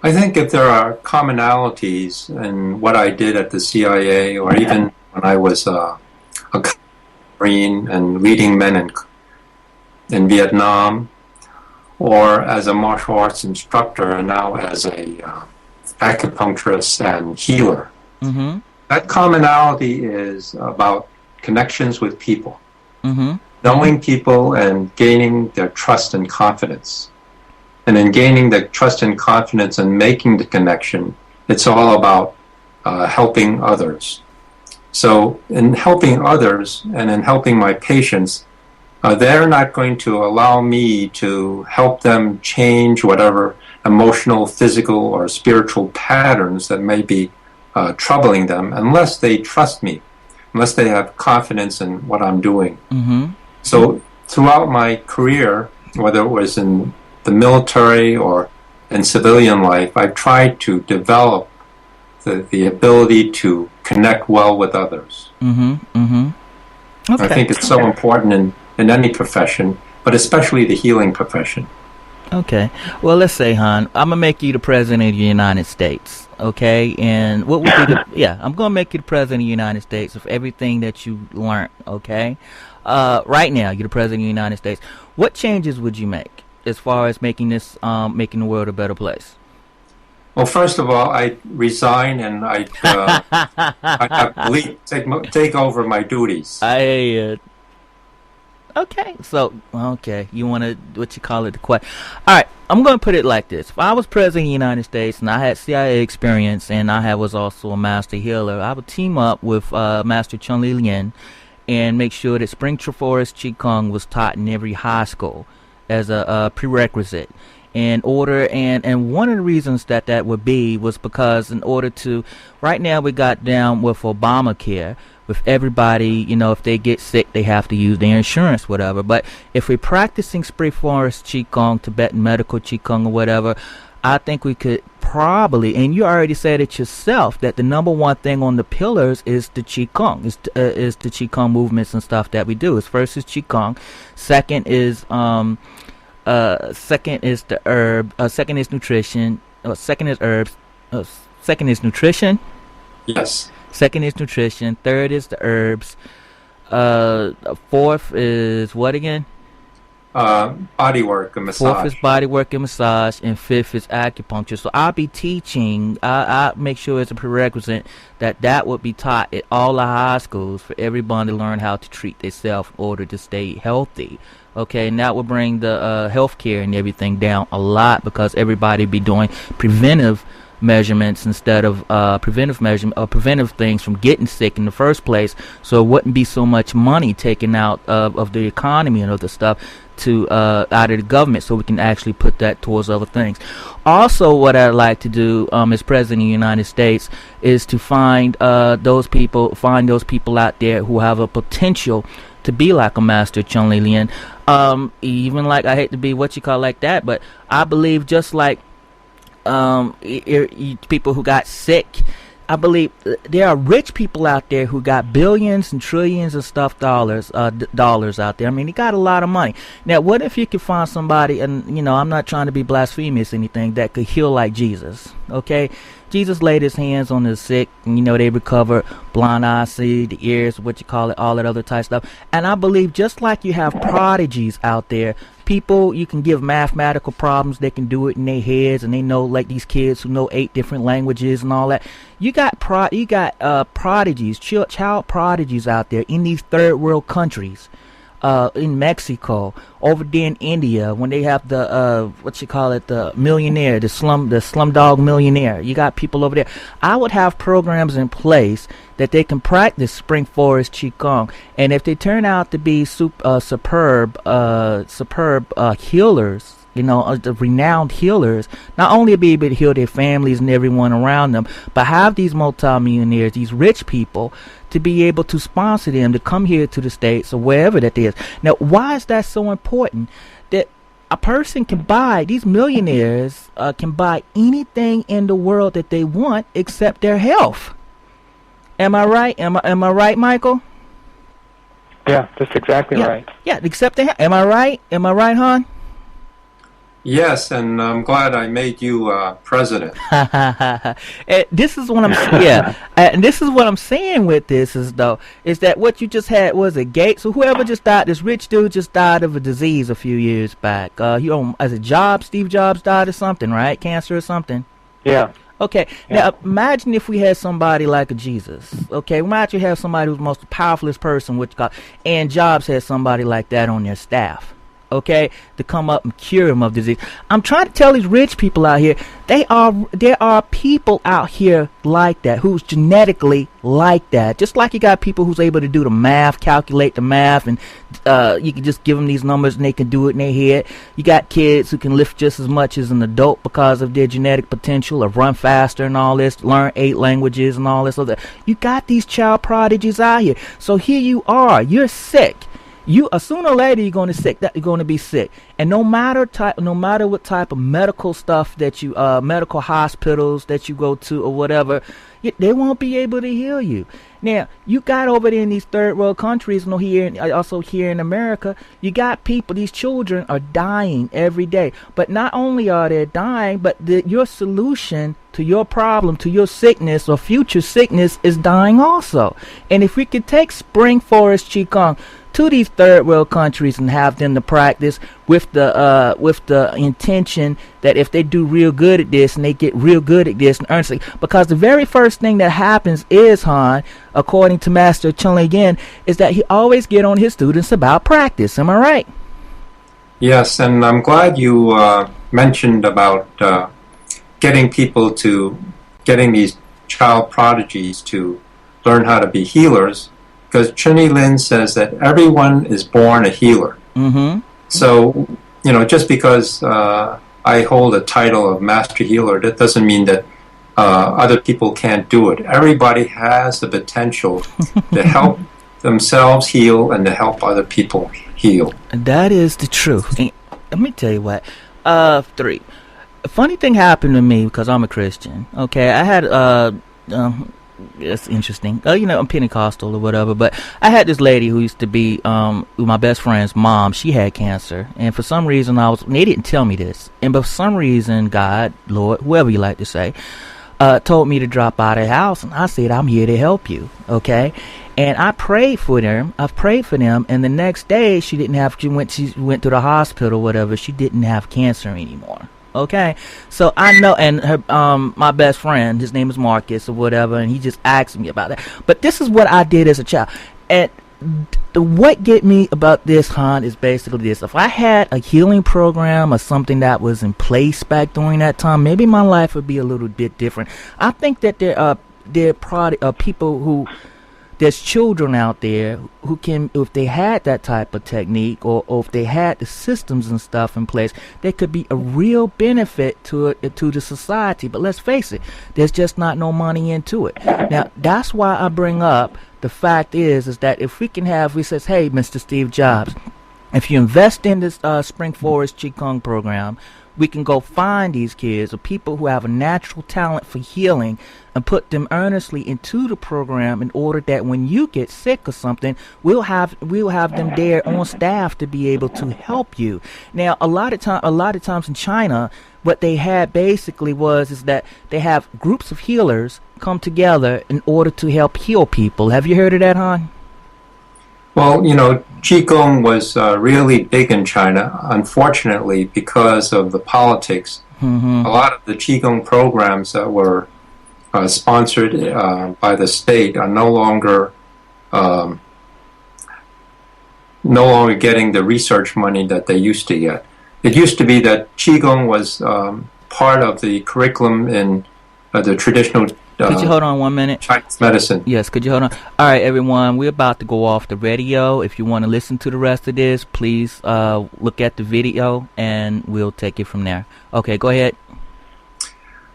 I think if there are commonalities in what I did at the CIA, or even when I was a Marine and leading men in Vietnam, or as a martial arts instructor, and now as a acupuncturist and healer, Mm-hmm. that commonality is about connections with people, Mm-hmm. knowing people and gaining their trust and confidence. And in gaining the trust and confidence and making the connection, it's all about helping others. So in helping others and in helping my patients, they're not going to allow me to help them change whatever emotional, physical, or spiritual patterns that may be troubling them unless they trust me, unless they have confidence in what I'm doing. Mm-hmm. So throughout my career, whether it was in the military or in civilian life, I've tried to develop the ability to connect well with others. Mm-hmm. Mm-hmm. Okay. I think it's so important in any profession, but especially the healing profession. Okay. Well, let's say, hon, I'm gonna make you the president of the United States. Okay, and what would be the I'm gonna make you the president of the United States of everything that you learned. Okay, right now you're the president of the United States. What changes would you make as far as making the world a better place? Well, first of all, I resign and I take over my duties. Okay, so you want to the question? All right, I'm going to put it like this: if I was president of the United States and I had CIA experience and was also a master healer, I would team up with Master Chun Li Lien and make sure that Spring Forest Qigong was taught in every high school as a prerequisite. In order, and one of the reasons that would be was because in order to, right now we got down with Obamacare, with everybody, if they get sick, they have to use their insurance, whatever. But if we're practicing Spring Forest Qigong, Tibetan medical Qigong or whatever, I think we could probably, and you already said it yourself, that the number one thing on the pillars is the Qigong, is the Qigong movements and stuff that we do. First is Qigong, second is the herb. Second is nutrition. Second is herbs. Second is nutrition. Yes. Second is nutrition. Third is the herbs. Fourth is what again? Body work and massage. Fourth is body work and massage, and fifth is acupuncture. So I'll be teaching. I make sure it's a prerequisite that would be taught at all the high schools for everyone to learn how to treat themselves in order to stay healthy. Okay, and that would bring the health care and everything down a lot because everybody be doing preventive measurements instead of preventive things from getting sick in the first place. So it wouldn't be so much money taken out of the economy and other stuff to out of the government, so we can actually put that towards other things. Also, what I'd like to do as president of the United States is to find those people out there who have a potential to be like a Master Chun Li Lien. Even like, I hate to be like that, but I believe just like people who got sick, I believe there are rich people out there who got billions and trillions of dollars out there. I mean, they got a lot of money. Now, what if you could find somebody, and I'm not trying to be blasphemous or anything, that could heal like Jesus? Okay, Jesus laid his hands on the sick, and they recover, blind eyes see, the ears, all that other type stuff. And I believe just like you have prodigies out there, people you can give mathematical problems, they can do it in their heads, and they know, like these kids who know 8 different languages and all that. You got prodigies, child prodigies out there in these third world countries, in Mexico, over there in India, when they have the the millionaire, the slumdog millionaire. You got people over there. I would have programs in place that they can practice Spring Forest Qigong, and if they turn out to be superb healers, the renowned healers, not only be able to heal their families and everyone around them, but have these multimillionaires, these rich people, to be able to sponsor them to come here to the States or wherever that is. Now, why is that so important? That a person can buy, these millionaires can buy anything in the world that they want except their health. Am I right? Am I right, Michael? Yeah, that's exactly right. Yeah, except their health. Am I right? Am I right, hon? Yes, and I'm glad I made you president. And this is what I'm and this is what I'm saying with this is though is that what you just had was a Gates. So whoever just died, this rich dude just died of a disease a few years back. As a Jobs, Steve Jobs died of something, right? Cancer or something. Yeah. Okay, now imagine if we had somebody like a Jesus. Okay, imagine you have somebody who's the most powerfulest person, and Jobs had somebody like that on their staff. Okay, to come up and cure him of disease. I'm trying to tell these rich people out here, there are people out here like that, who's genetically like that. Just like you got people who's able to do the math, calculate the math, and you can just give them these numbers and they can do it in their head. You got kids who can lift just as much as an adult because of their genetic potential, or run faster and all this, learn 8 languages and all this other. You got these child prodigies out here. So here you are, you're sick. Sooner or later you're going to be sick, and no matter what type of medical stuff that you medical hospitals that you go to or whatever, they won't be able to heal you. Now you got over there in these third world countries, also here in America, you got people. These children are dying every day, but not only are they dying, but your solution to your problem, to your sickness or future sickness, is dying also. And if we could take Spring Forest Qigong to these third world countries and have them to practice with the intention that if they do real good at this and they get real good at this and earnestly, because the very first thing that happens is, Han, according to Master Chun again, is that he always get on his students about practice. Am I right? Yes, and I'm glad you mentioned about getting these child prodigies to learn how to be healers. Because Chun Lin says that everyone is born a healer. Mm-hmm. So, just because I hold a title of Master Healer, that doesn't mean that other people can't do it. Everybody has the potential to help themselves heal and to help other people heal. That is the truth. And let me tell you what. 3. A funny thing happened to me because I'm a Christian. Okay, I had it's interesting. I'm Pentecostal or whatever, but I had this lady who used to be my best friend's mom. She had cancer, and for some reason they didn't tell me this, and for some reason God, Lord, whoever you like to say, told me to drop out of the house, and I said, I'm here to help you, okay? And I prayed for them. And the next day she went to the hospital, whatever. She didn't have cancer anymore. Okay, so I know, and her, my best friend, his name is Marcus or whatever, and he just asked me about that. But this is what I did as a child, and what get me about this, Han, is basically this: if I had a healing program or something that was in place back during that time, maybe my life would be a little bit different. I think that there are people who. There's children out there who can, if they had that type of technique or if they had the systems and stuff in place, there could be a real benefit to the society. But let's face it, there's just not no money into it. Now, that's why I bring up the fact is that if we says, hey, Mr. Steve Jobs, if you invest in this Spring Forest Qigong program, we can go find these kids or people who have a natural talent for healing and put them earnestly into the program in order that when you get sick or something, we'll have them there on staff to be able to help you. Now, a lot of times in China, what they had basically is that they have groups of healers come together in order to help heal people. Have you heard of that, Han? Well, Qigong was really big in China, unfortunately, because of the politics. Mm-hmm. A lot of the Qigong programs that were sponsored by the state are no longer getting the research money that they used to get. It used to be that Qigong was part of the curriculum in the traditional could you hold on 1 minute? Chinese medicine. Yes, could you hold on? All right, everyone, we're about to go off the radio. If you want to listen to the rest of this, please look at the video, and we'll take it from there. Okay, go ahead.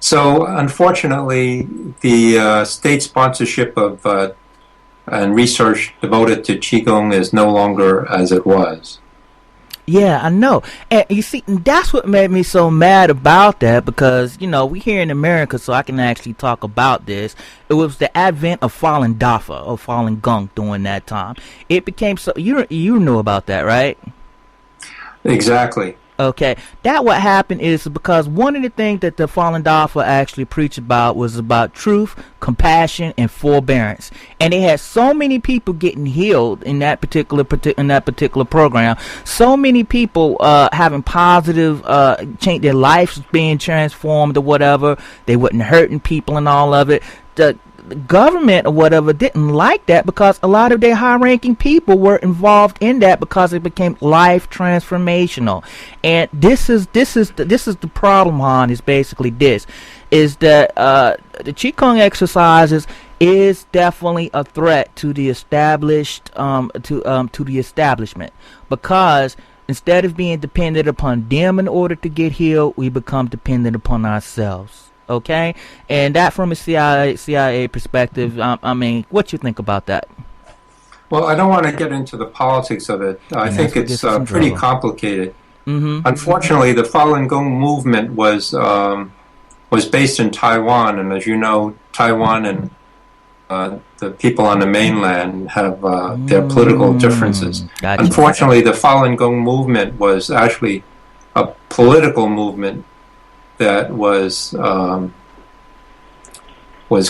So, unfortunately, the state sponsorship of and research devoted to Qigong is no longer as it was. Yeah, I know. And you see, that's what made me so mad about that, because, we here in America, so I can actually talk about this. It was the advent of Falun Dafa, or Falun Gong during that time. It became so, you know about that, right? Exactly. Okay, that what happened is because one of the things that the Fallen Dafa actually preached about was about truth, compassion, and forbearance, and they had so many people getting healed in that particular program. So many people having positive change, their lives being transformed or whatever. They wasn't hurting people and all of it. The government or whatever didn't like that because a lot of their high-ranking people were involved in that because it became life transformational. And this is the problem, Han. Is basically this is that the Qigong exercises is definitely a threat to the established to the establishment, because instead of being dependent upon them in order to get healed, we become dependent upon ourselves. Okay, and that from a CIA perspective, I mean, what you think about that? Well, I don't want to get into the politics of it. I think it's pretty complicated. Mm-hmm. Unfortunately, the Falun Gong movement was based in Taiwan, and as you know, Taiwan and the people on the mainland have their political differences. Gotcha. Unfortunately, the Falun Gong movement was actually a political movement that was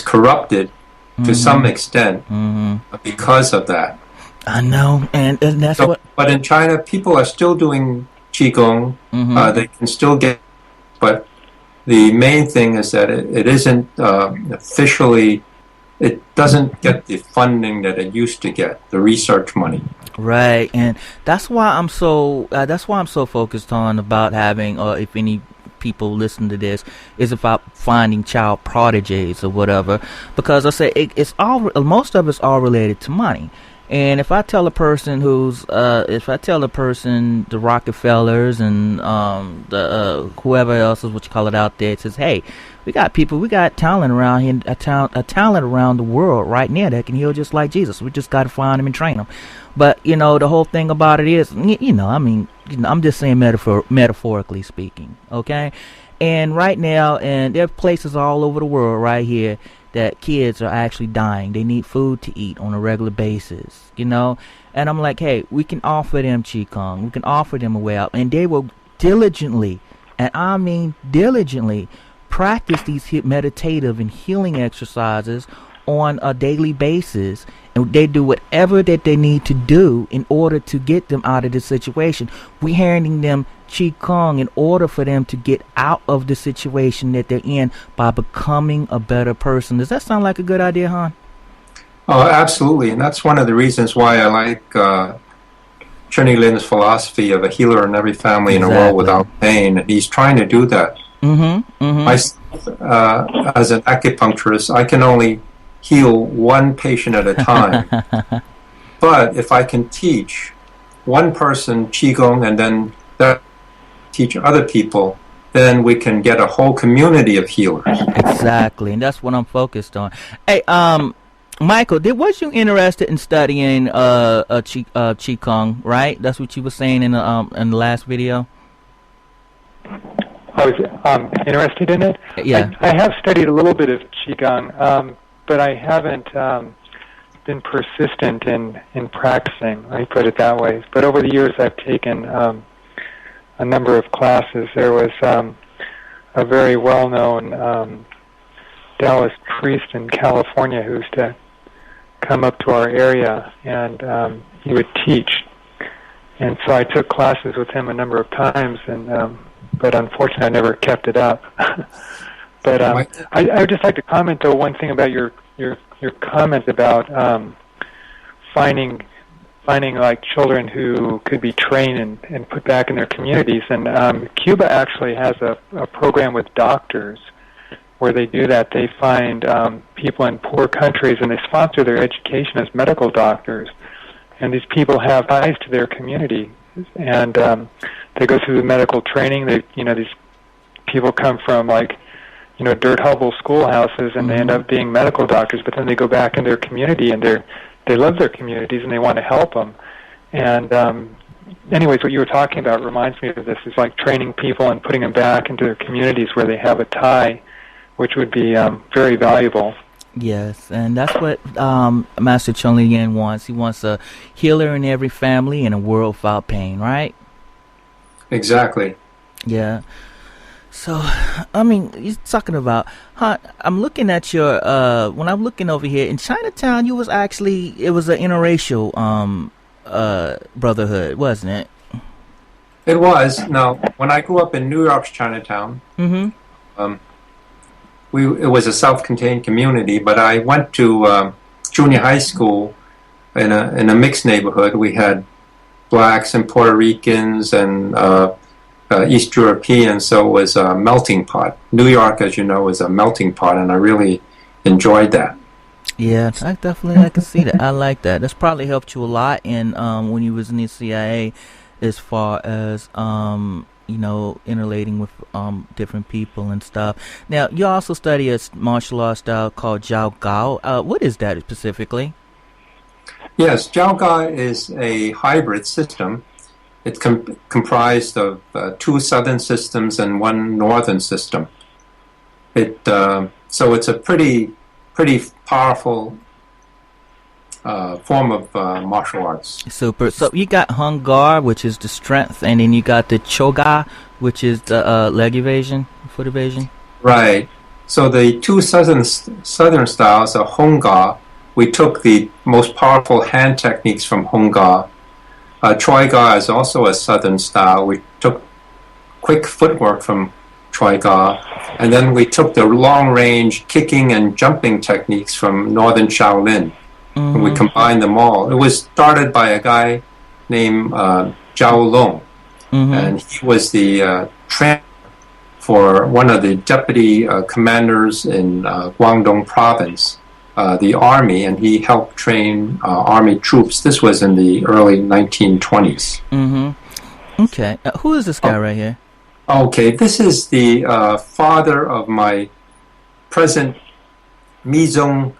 corrupted to some extent because of that. I know, and that's so, what. But in China, people are still doing qigong. They can still get, but the main thing is that it isn't officially. It doesn't get the funding that it used to get, the research money. Right, and that's why I'm so focused on about having, if any people listen to this, is about finding child prodigies or whatever, because I say it's all, most of it's all related to money. And if I tell a person the Rockefellers and the whoever else is what you call it out there, it says, hey, we got talent around here, a talent around the world right now that can heal just like Jesus. We just got to find them and train them. But the whole thing about it is, I'm just saying metaphorically speaking, okay? And right now, and there are places all over the world right here that kids are actually dying. They need food to eat on a regular basis, And I'm like, hey, we can offer them Qigong. We can offer them a way out. And they will diligently, and I mean diligently, practice these meditative and healing exercises on a daily basis, and they do whatever that they need to do in order to get them out of the situation. We're handing them Qigong in order for them to get out of the situation that they're in by becoming a better person. Does that sound like a good idea, Han? Oh, absolutely, and that's one of the reasons why I like Chunyi Lin's philosophy of a healer in every family in a world without pain. And he's trying to do that. Myself, as an acupuncturist, I can only heal one patient at a time. But if I can teach one person Qigong and then teach other people, then we can get a whole community of healers. Exactly, and that's what I'm focused on. Hey, Michael, was you interested in studying Qigong, right? That's what you were saying in the last video? I was interested in it. Yeah. I have studied a little bit of Qigong, but I haven't been persistent in practicing, let me put it that way. But over the years, I've taken a number of classes. There was a very well-known Taoist priest in California who used to come up to our area, and he would teach. And so I took classes with him a number of times, and but unfortunately I never kept it up. But I would just like to comment, though, one thing about your comment about finding like children who could be trained and put back in their communities. And Cuba actually has a program with doctors where they do that. They find people in poor countries and they sponsor their education as medical doctors. And these people have ties to their community, and they go through the medical training. These people come from dirt hovel schoolhouses, and they end up being medical doctors. But then they go back in their community, and they love their communities, and they want to help them. And anyways, what you were talking about reminds me of this. It's like training people and putting them back into their communities where they have a tie, which would be very valuable. Yes, and that's what Master Chunyi Lin wants. He wants a healer in every family and a world without pain, right? Exactly. Yeah. So, I mean, you're talking about, huh? I'm looking at your, when I'm looking over here in Chinatown, you was actually, it was an interracial, brotherhood, wasn't it? It was. Now, when I grew up in New York's Chinatown, Mm-hmm. um, it was a self-contained community, but I went to junior high school in a mixed neighborhood. We had blacks and Puerto Ricans and East Europeans, so it was a melting pot. New York, as you know, is a melting pot, and I really enjoyed that. Yeah, I can see that. I like that. That's probably helped you a lot in when you was in the CIA, as far as interrelating with different people and stuff. Now, you also study a martial arts style called Jiao Gao. What is that specifically? Yes, Jiaoga is a hybrid system. It's comprised of two southern systems and one northern system. So it's a pretty powerful form of martial arts. Super. So you got Hung Gar, which is the strength, and then you got the Choga, which is the leg evasion, foot evasion. Right. So the two southern styles are Hung Gar. We took the most powerful hand techniques from Hung Gar. Choi Gar is also a southern style. We took quick footwork from Choi Gar, and then we took the long-range kicking and jumping techniques from northern Shaolin. Mm-hmm. And we combined them all. It was started by a guy named Zhao Long, Mm-hmm. and he was the trainer for one of the deputy commanders in Guangdong province, the army, and he helped train army troops. This was in the early 1920s. Mm-hmm. Okay. Who is this guy right here? Okay, this is the father of my present Mizong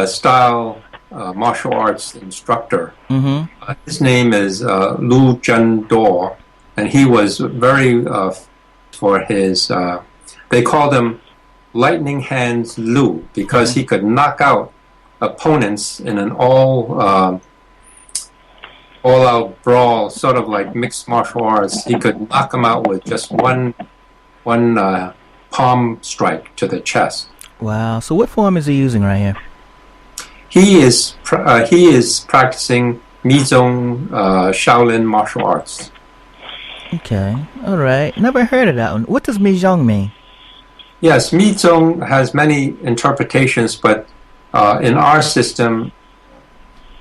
style martial arts instructor. Mm-hmm. His name is Lu Zhendor, and he was very for his. They called him Lightning Hands Lu because he could knock out opponents in an all-out brawl, sort of like mixed martial arts. He could knock them out with just one palm strike to the chest. Wow. So what form is he using right here? He is practicing Mizong Shaolin martial arts. Okay. All right. Never heard of that one. What does Mijong mean? Yes, Mizong has many interpretations, but in our system,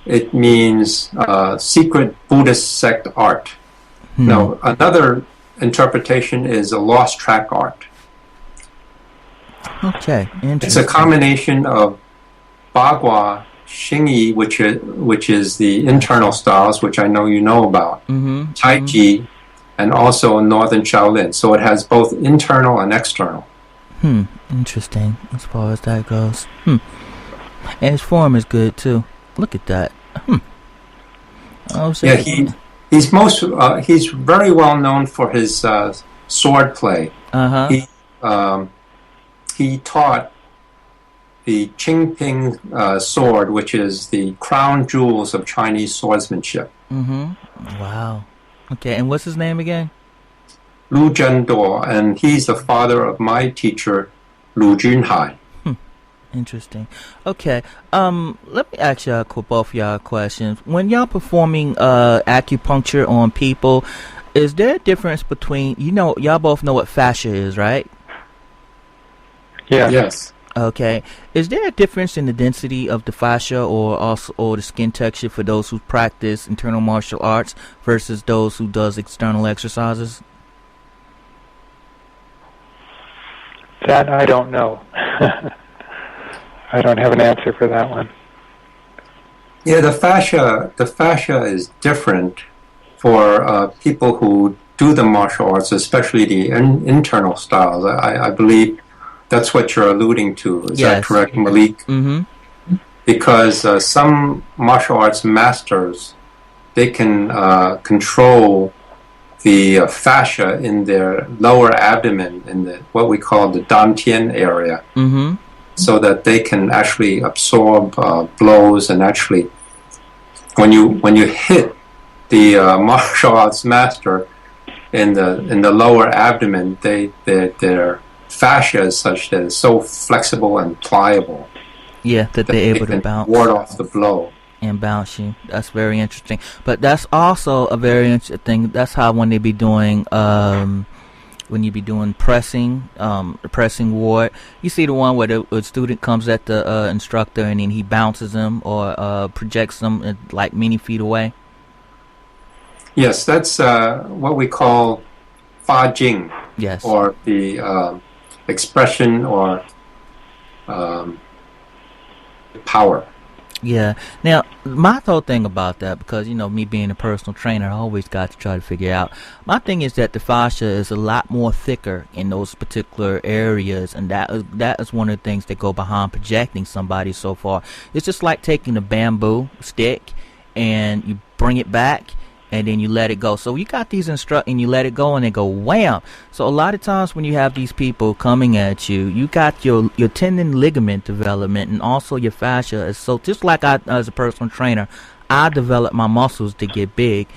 it means secret Buddhist sect art. Now, another interpretation is a lost track art. Okay, interesting. It's a combination of Bagua, Xingyi, which is the internal styles, which I know you know about, Mm-hmm. Tai Chi, and also Northern Shaolin. So it has both internal and external. Interesting as far as that goes. And his form is good too. Look at that. Oh, so Yeah, he's very well known for his sword play. He taught the Qingping sword, which is the crown jewels of Chinese swordsmanship. Wow. Okay, and what's his name again? Lu Zhendor, and he's the father of my teacher, Lu Junhai. Interesting. Okay. Let me ask y'all both y'all questions. When y'all performing acupuncture on people, is there a difference between y'all both know what fascia is, right? Yeah. Yes. Okay. Is there a difference in the density of the fascia or the skin texture for those who practice internal martial arts versus those who does external exercises? That I don't know. I don't have an answer for that one. Yeah, the fascia is different for people who do the martial arts, especially the internal styles. I believe that's what you're alluding to. Is that correct, Malik? Mm-hmm. Because some martial arts masters, they can control the fascia in their lower abdomen, in what we call the dantian area, so that they can actually absorb blows, and actually, when you hit the martial arts master, in the lower abdomen, their fascia is such that it's so flexible and pliable. Yeah, that they're able to bounce. Ward off the blow. And bounce you. That's very interesting. But that's also a very interesting thing. That's how when they be doing when you be doing pressing ward, you see the one where the student comes at the instructor and then he bounces them or projects them like many feet away. Yes, that's what we call fa jing. Yes. Or the expression or power. Yeah. Now, my whole thing about that, because, me being a personal trainer, I always got to try to figure out. My thing is that the fascia is a lot more thicker in those particular areas, and that is one of the things that go behind projecting somebody so far. It's just like taking a bamboo stick and you bring it back and then you let it go. So you got these and you let it go and they go wham. So a lot of times when you have these people coming at you, you got your tendon ligament development and also your fascia. So just like I, as a personal trainer, I develop my muscles to get big.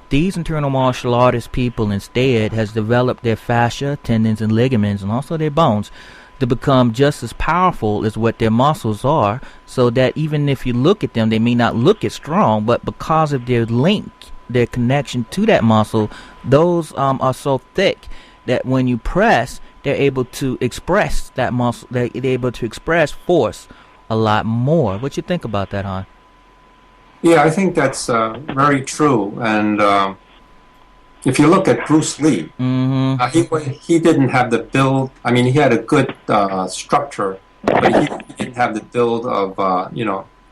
These internal martial artist people instead has developed their fascia, tendons and ligaments and also their bones to become just as powerful as what their muscles are, so that even if you look at them, they may not look as strong, but because of their link, their connection to that muscle, those are so thick that when you press, they're able to express that muscle. They're able to express force a lot more. What you think about that, hon? Yeah, I think that's very true. And if you look at Bruce Lee, he didn't have the build. I mean, he had a good structure, but he didn't have the build of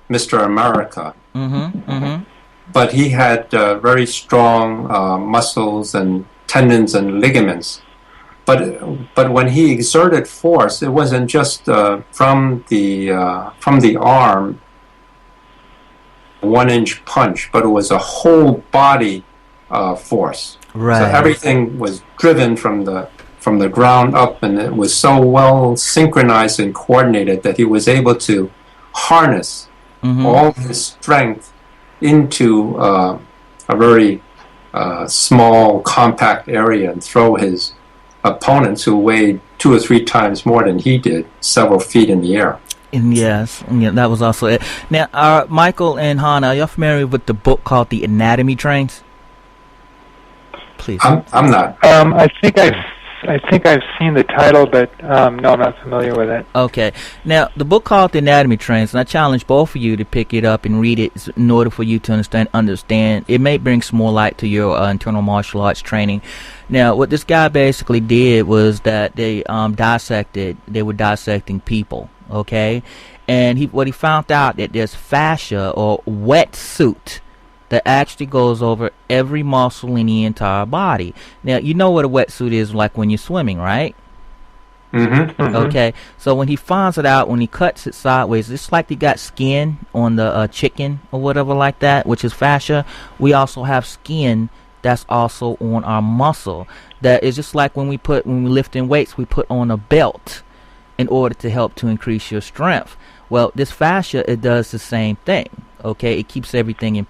Mr. America. But he had very strong muscles and tendons and ligaments. But when he exerted force, it wasn't just from the arm, 1-inch punch, but it was a whole body force. Right. So everything was driven from the ground up, and it was so well synchronized and coordinated that he was able to harness all his strength into a very small, compact area and throw his opponents, who weighed 2 or 3 times more than he did, several feet in the air. And yes, that was also it. Now, Michael and Hannah, are you familiar with the book called The Anatomy Trains? Please. I'm not. I think I've seen the title, but no, I'm not familiar with it. Okay. Now, the book called The Anatomy Trains, and I challenge both of you to pick it up and read it in order for you to understand. It may bring some more light to your internal martial arts training. Now, what this guy basically did was that they were dissecting people, okay? And what he found out that there's fascia or wetsuit that actually goes over every muscle in the entire body. Now, you know what a wetsuit is like when you're swimming, right? Okay, so when he finds it out, when he cuts it sideways, it's like he got skin on the chicken or whatever like that, which is fascia. We also have skin that's also on our muscle. That is just like when we lift in weights, we put on a belt in order to help to increase your strength. Well, this fascia, it does the same thing. Okay, it keeps everything in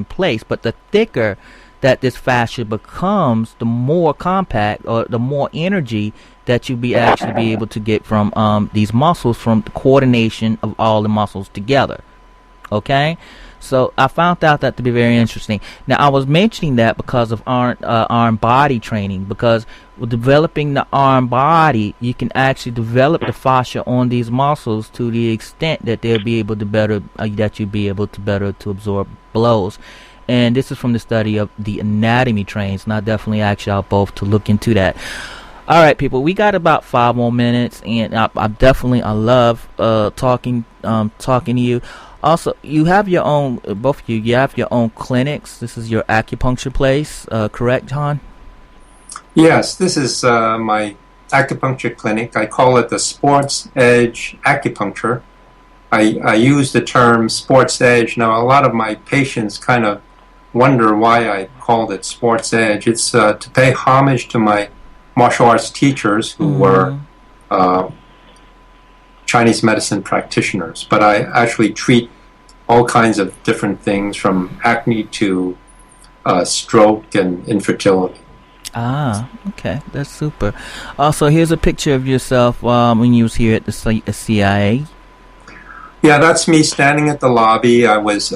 place. But the thicker that this fascia becomes, the more compact or the more energy that you actually be able to get from these muscles, from the coordination of all the muscles together. Okay, so I found out that to be very interesting. Now, I was mentioning that because of arm body training, because with developing the arm body, you can actually develop the fascia on these muscles to the extent that they'll be able to better to absorb blows. And this is from the study of The Anatomy Trains, and I definitely ask y'all both to look into that. All right, people, we got about 5 more minutes, and I love talking to you. Also, you have your own, both of you, you have your own clinics. This is your acupuncture place, correct, John? Yes, this is my acupuncture clinic. I call it the Sports Edge Acupuncture. I use the term Sports Edge. Now, a lot of my patients kind of wonder why I called it Sports Edge. It's to pay homage to my martial arts teachers who were Chinese medicine practitioners. But I actually treat all kinds of different things, from acne to stroke and infertility. Ah, okay, that's super. Also, here's a picture of yourself when you was here at the CIA. Yeah, that's me standing at the lobby. It was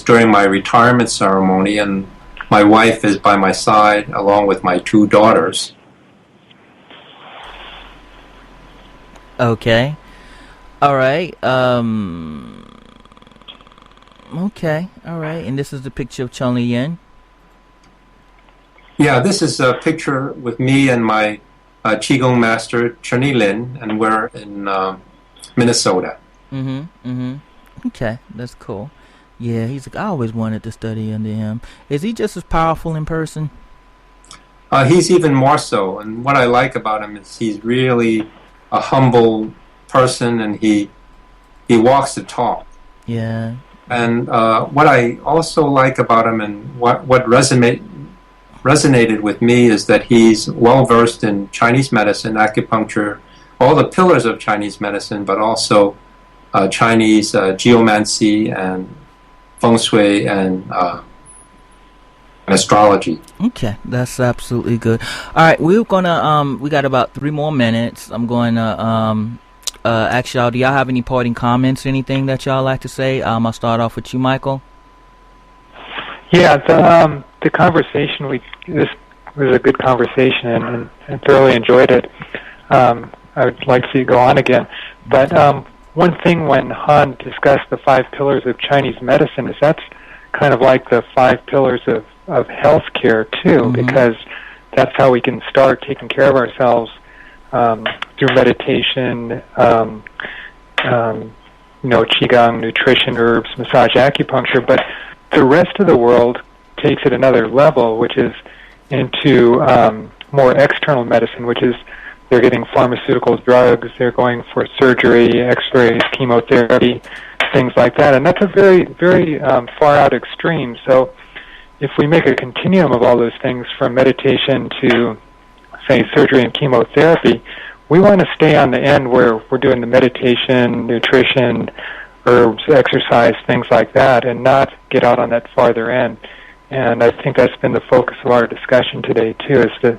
during my retirement ceremony, and my wife is by my side along with my two daughters. Okay. All right. Okay. All right. And this is the picture of Chun Li Yin. Yeah, this is a picture with me and my Qigong master, Chun Li Lin, and we're in Minnesota. Okay, that's cool. Yeah, I always wanted to study under him. Is he just as powerful in person? He's even more so, and what I like about him is he's really a humble person, and he walks the talk. Yeah. And what I also like about him, and what resonated with me, is that he's well versed in Chinese medicine, acupuncture, all the pillars of Chinese medicine, but also Chinese geomancy and feng shui and astrology. Okay, that's absolutely good. All right, we're gonna we got about 3 more minutes. I'm going to ask y'all, do y'all have any parting comments, anything that y'all like to say? I'll start off with you, Michael. Yeah, the conversation this was a good conversation, and thoroughly enjoyed it. I would like to see it go on again. But one thing when Han discussed the 5 pillars of Chinese medicine is that's kind of like the 5 pillars of healthcare too, because that's how we can start taking care of ourselves through meditation, qigong, nutrition, herbs, massage, acupuncture. But the rest of the world takes it another level, which is into more external medicine, which is they're getting pharmaceutical drugs, they're going for surgery, x-rays, chemotherapy, things like that. And that's a very, very far out extreme. So if we make a continuum of all those things from meditation to, say, surgery and chemotherapy, we want to stay on the end where we're doing the meditation, nutrition, herbs, exercise, things like that, and not get out on that farther end. And I think that's been the focus of our discussion today, too, is to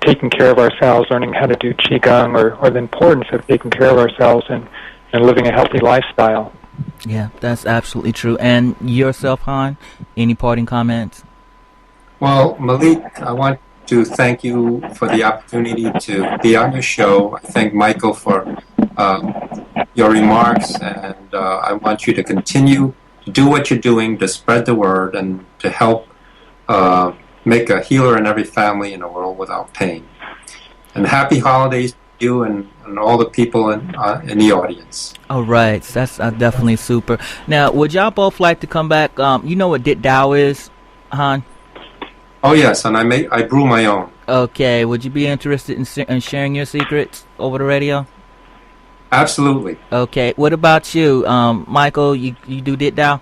taking care of ourselves, learning how to do qigong, or the importance of taking care of ourselves and living a healthy lifestyle. Yeah, that's absolutely true. And yourself, Han, any parting comments? Well, Malik, I want to thank you for the opportunity to be on your show. I thank Michael for your remarks, and I want you to continue to do what you're doing to spread the word and to help make a healer in every family in the world without pain. And happy holidays to you and all the people in the audience. All right, that's definitely super. Now, would y'all both like to come back? You know what Dit Dao is, Han? Oh yes, and I brew my own. Okay, would you be interested in sharing your secrets over the radio? Absolutely. Okay, what about you, Michael? You do Dit Dao?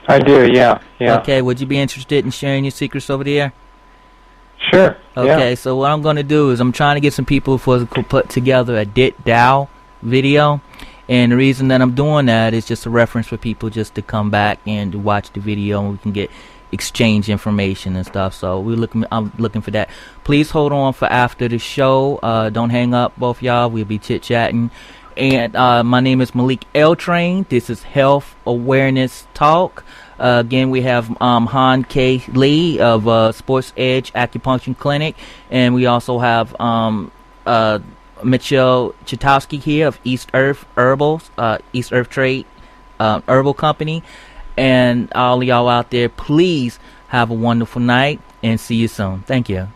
I do, yeah. Okay, would you be interested in sharing your secrets over the air? Sure. Okay, yeah. so what I'm going to do is I'm trying to get some people to put together a Dit Dao video, and the reason that I'm doing that is just a reference for people just to come back and to watch the video, and we can exchange information and stuff. So I'm looking for that. Please hold on for after the show. Don't hang up, both y'all. We'll be chit chatting. And my name is Malik L. Train. This is Health Awareness Talk. Again, we have Han K. Lee of Sports Edge Acupuncture Clinic, and we also have Mitchell Chitowski here of East Earth Herbals, East Earth Trade Herbal Company. And all y'all out there, please have a wonderful night and see you soon. Thank you.